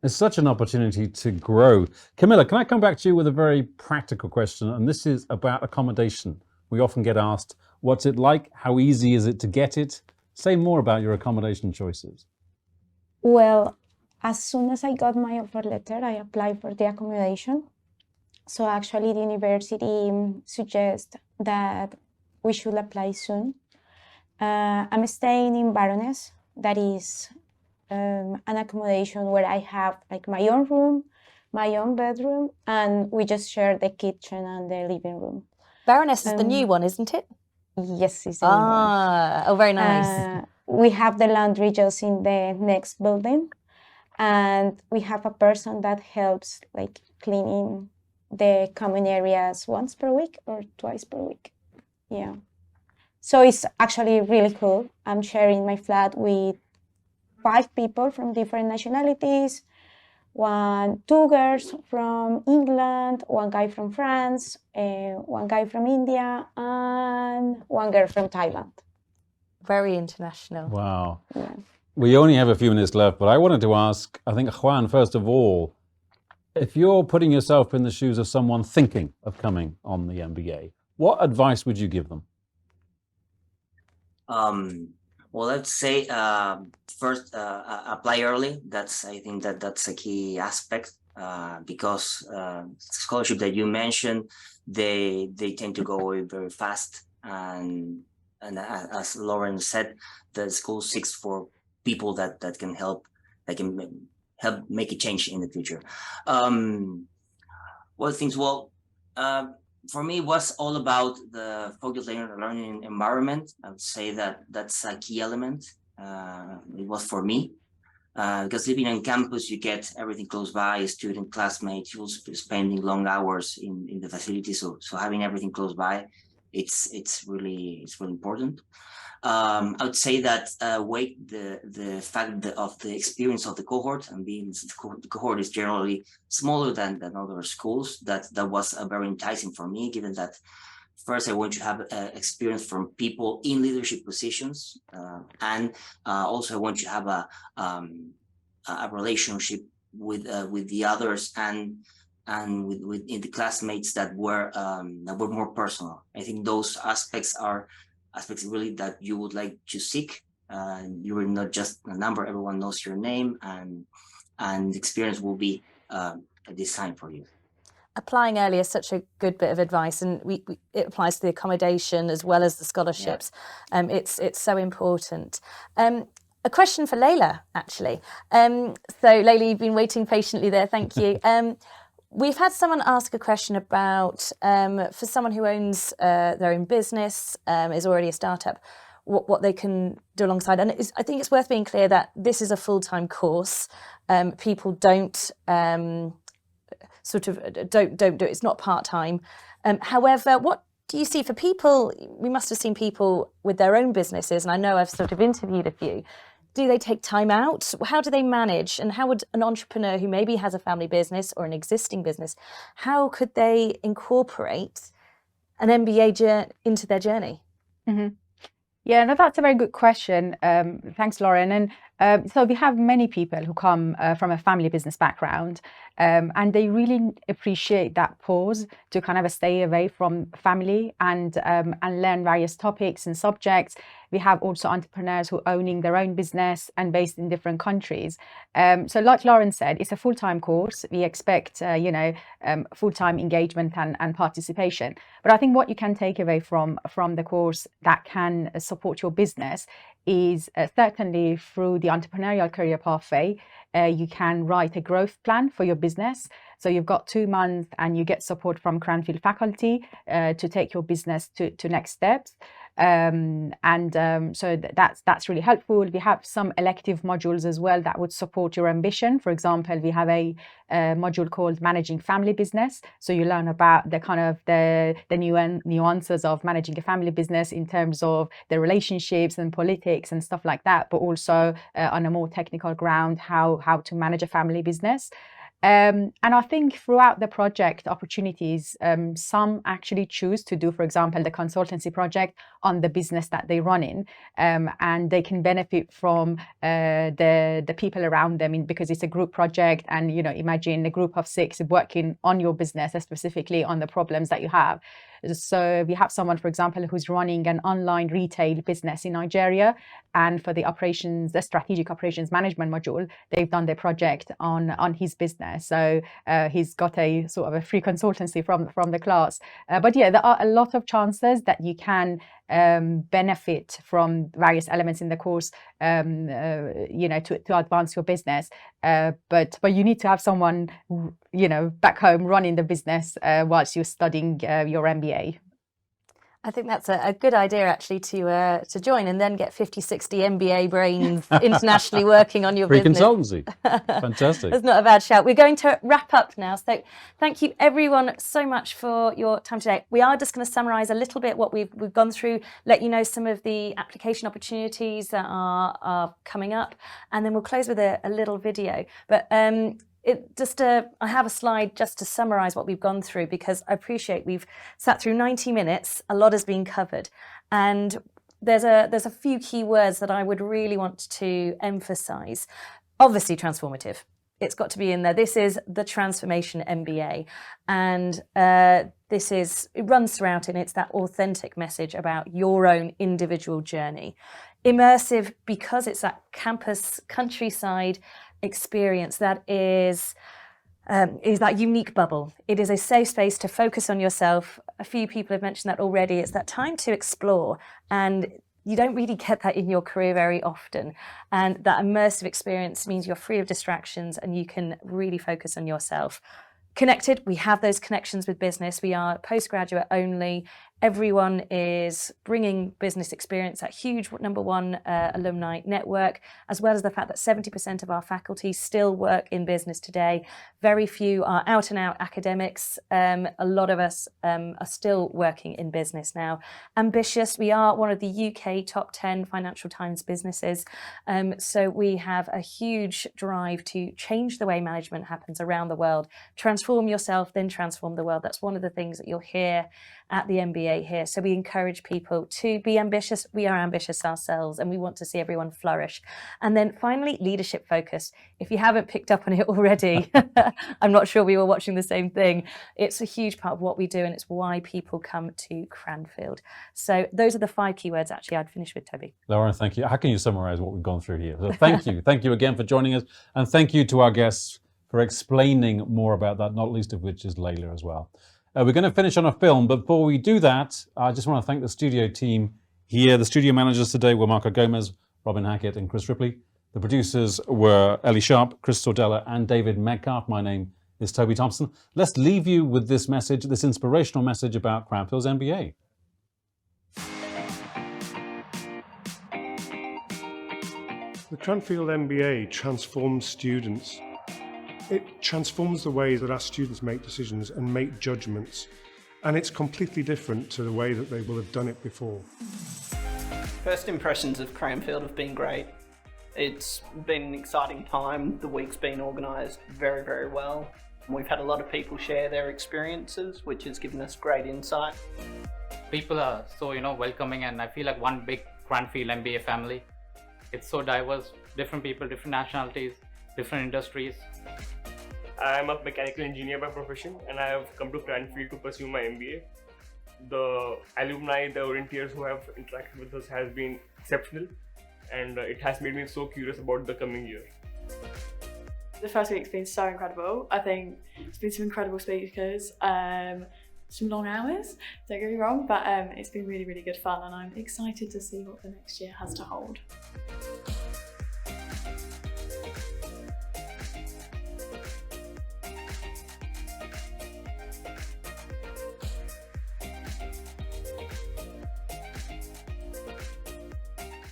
E: It's such an opportunity to grow. Camilla, can I come back to you with a very practical question? And this is about accommodation. We often get asked, what's it like? How easy is it to get it? Say more about your accommodation choices.
G: Well, as soon as I got my offer letter, I applied for the accommodation. So actually the university suggests that we should apply soon. I'm staying in Baroness. That is an accommodation where I have like my own room, my own bedroom, and we just share the kitchen and the living room.
C: Baroness is the new one, isn't it?
G: Yes, it's the new one.
C: Oh, very nice.
G: We have the laundry just in the next building, and we have a person that helps like cleaning the common areas once per week or twice per week. Yeah. So it's actually really cool. I'm sharing my flat with 5 people from different nationalities. 2 girls from England, 1 guy from France, 1 guy from India, and 1 girl from Thailand.
C: Very international.
E: Wow.
G: Yeah.
E: We only have a few minutes left, but I wanted to ask, I think, Juan, first of all, if you're putting yourself in the shoes of someone thinking of coming on the MBA, what advice would you give them?
H: Well, let's say first apply early. I think that's a key aspect because scholarship that you mentioned, they tend to go away very fast, and as Lauren said, the school seeks for people that can help make a change in the future. For me, it was all about the focused learning environment. I would say that that's a key element. It was for me, because living on campus, you get everything close by, student, classmates, you'll be spending long hours in the facility. So having everything close by, it's really important. I would say that the fact of the experience of the cohort, and being the cohort is generally smaller than other schools, that was very enticing for me, given that first I want to have experience from people in leadership positions, and also I want to have a relationship with the others and with the classmates that were more personal. I think those aspects are aspects really that you would like to seek. You are not just a number; everyone knows your name, and the experience will be designed for you.
C: Applying early is such a good bit of advice, and it applies to the accommodation as well as the scholarships. Yeah. It's so important. A question for Leila, actually. So Leila, you've been waiting patiently there. Thank you. We've had someone ask a question about, for someone who owns their own business, is already a startup, what they can do alongside. And I think it's worth being clear that this is a full-time course. People don't don't do it. It's not part-time. However, what do you see for people? We must have seen people with their own businesses, and I know I've sort of interviewed a few. Do they take time out? How do they manage? And how would an entrepreneur who maybe has a family business or an existing business, how could they incorporate an MBA into their journey?
B: Mm-hmm. Yeah, no, that's a very good question. Thanks, Lauren. And so we have many people who come from a family business background, and they really appreciate that pause to kind of stay away from family and learn various topics and subjects. We have also entrepreneurs who are owning their own business and based in different countries. So like Lauren said, it's a full-time course. We expect, full-time engagement and participation. But I think what you can take away from the course that can support your business is certainly through the entrepreneurial career pathway. You can write a growth plan for your business. So you've got 2 months and you get support from Cranfield faculty to take your business to next steps. So that's really helpful. We have some elective modules as well that would support your ambition. For example, we have a module called Managing Family Business. So you learn about the kind of the nuances of managing a family business in terms of the relationships and politics and stuff like that, but also on a more technical ground, how to manage a family business. And I think throughout the project opportunities, some actually choose to do, for example, the consultancy project on the business that they run in, and they can benefit from the people around them because it's a group project. And imagine a group of 6 working on your business, specifically on the problems that you have. So we have someone, for example, who's running an online retail business in Nigeria, and for the strategic operations management module, they've done their project on his business. So he's got a sort of a free consultancy from the class. But yeah, there are a lot of chances that you can benefit from various elements in the course, to advance your business. But you need to have someone, back home running the business whilst you're studying your MBA.
C: I think that's a good idea actually to join and then get 50, 60 MBA brains internationally working on your
E: Free
C: business.
E: consultancy. Fantastic.
C: That's not a bad shout. We're going to wrap up now. So thank you everyone so much for your time today. We are just going to summarize a little bit what we've gone through, let you know some of the application opportunities that are coming up, and then we'll close with a little video. But I have a slide just to summarize what we've gone through, because I appreciate we've sat through 90 minutes. A lot has been covered, and there's a few key words that I would really want to emphasize. Obviously, transformative. It's got to be in there. This is the Transformation MBA, and it runs throughout, and it's that authentic message about your own individual journey. Immersive, because it's that campus countryside experience that is that unique bubble. It is a safe space to focus on yourself. A few people have mentioned that already. It's that time to explore, and you don't really get that in your career very often. And that immersive experience means you're free of distractions and you can really focus on yourself. Connected, we have those connections with business. We are postgraduate only. Everyone is bringing business experience, that huge #1 alumni network, as well as the fact that 70% of our faculty still work in business today. Very few are out and out academics. A lot of us are still working in business now. Ambitious, we are one of the UK top 10 Financial Times businesses. So we have a huge drive to change the way management happens around the world. Transform yourself, then transform the world. That's one of the things that you'll hear at the MBA here. So we encourage people to be ambitious. We are ambitious ourselves, and we want to see everyone flourish. And then finally, leadership focus. If you haven't picked up on it already, I'm not sure we were watching the same thing. It's a huge part of what we do, and it's why people come to Cranfield. So those are the 5 keywords actually I'd finish with, Toby.
E: Laura, thank you. How can you summarize what we've gone through here? So thank you. Thank you again for joining us. And thank you to our guests for explaining more about that, not least of which is Leila as well. We're going to finish on a film, but before we do that, I just want to thank the studio team here. The studio managers today were Marco Gomez, Robin Hackett, and Chris Ripley. The producers were Ellie Sharp, Chris Sordella, and David Metcalf. My name is Toby Thompson. Let's leave you with this message, this inspirational message about Cranfield's MBA.
I: The Cranfield MBA transforms students. It transforms the way that our students make decisions and make judgments. And it's completely different to the way that they will have done it before.
J: First impressions of Cranfield have been great. It's been an exciting time. The week's been organised very, very well. We've had a lot of people share their experiences, which has given us great insight.
K: People are so, welcoming, and I feel like one big Cranfield MBA family. It's so diverse, different people, different nationalities, different industries.
D: I am a mechanical engineer by profession, and I have come to Cranfield to pursue my MBA. The alumni, the orienteers who have interacted with us has been exceptional, and it has made me so curious about the coming year.
L: The first week's been so incredible. I think it's been some incredible speakers, some long hours, don't get me wrong, but it's been really, really good fun, and I'm excited to see what the next year has to hold.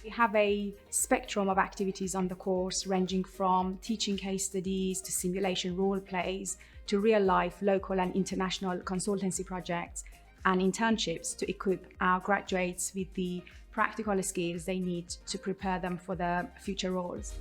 M: We have a spectrum of activities on the course, ranging from teaching case studies to simulation role plays to real-life local and international consultancy projects and internships to equip our graduates with the practical skills they need to prepare them for their future roles.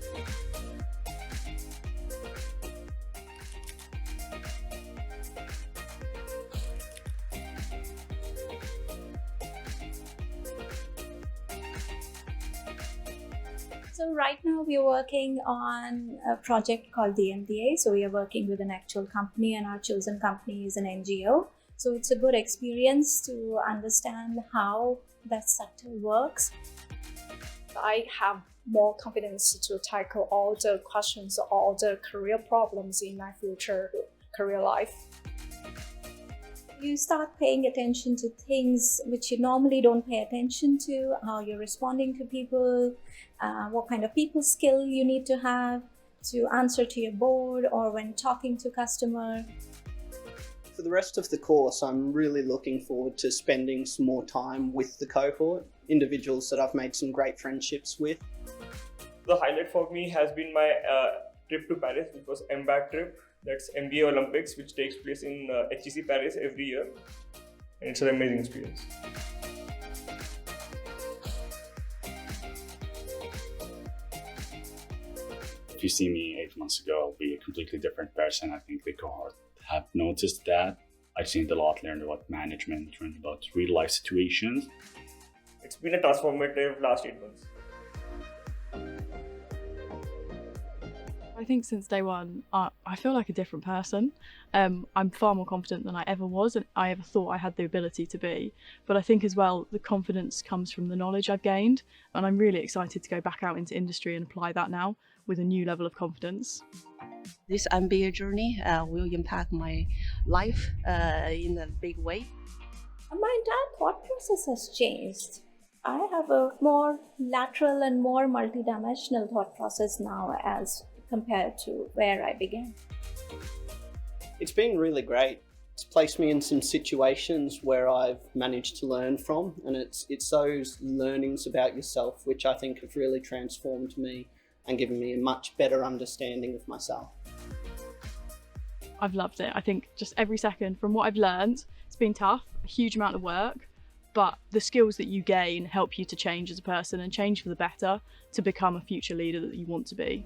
N: So right now we are working on a project called the MBA. So we are working with an actual company, and our chosen company is an NGO. So it's a good experience to understand how that sector works.
O: I have more confidence to tackle all the questions, all the career problems in my future career life.
N: You start paying attention to things which you normally don't pay attention to, how you're responding to people, what kind of people skill you need to have to answer to your board or when talking to customer.
J: For the rest of the course, I'm really looking forward to spending some more time with the cohort, individuals that I've made some great friendships with.
D: The highlight for me has been my trip to Paris, which was MBAC trip. That's MBA Olympics, which takes place in HEC Paris every year. And it's an amazing experience.
P: If you see me 8 months ago, I'll be a completely different person. I think the cohort have noticed that. I've seen a lot, learned about management, learned about real life situations.
D: It's been a transformative last 8 months.
L: I think since day one, I feel like a different person. I'm far more confident than I ever was and I ever thought I had the ability to be. But I think as well, the confidence comes from the knowledge I've gained. And I'm really excited to go back out into industry and apply that now with a new level of confidence.
Q: This MBA journey will impact my life in a big way.
N: My entire thought process has changed. I have a more lateral and more multidimensional thought process now as compared to where I began.
J: It's been really great. It's placed me in some situations where I've managed to learn from, and it's those learnings about yourself which I think have really transformed me and given me a much better understanding of myself.
L: I've loved it. I think just every second from what I've learned, it's been tough, a huge amount of work, but the skills that you gain help you to change as a person and change for the better to become a future leader that you want to be.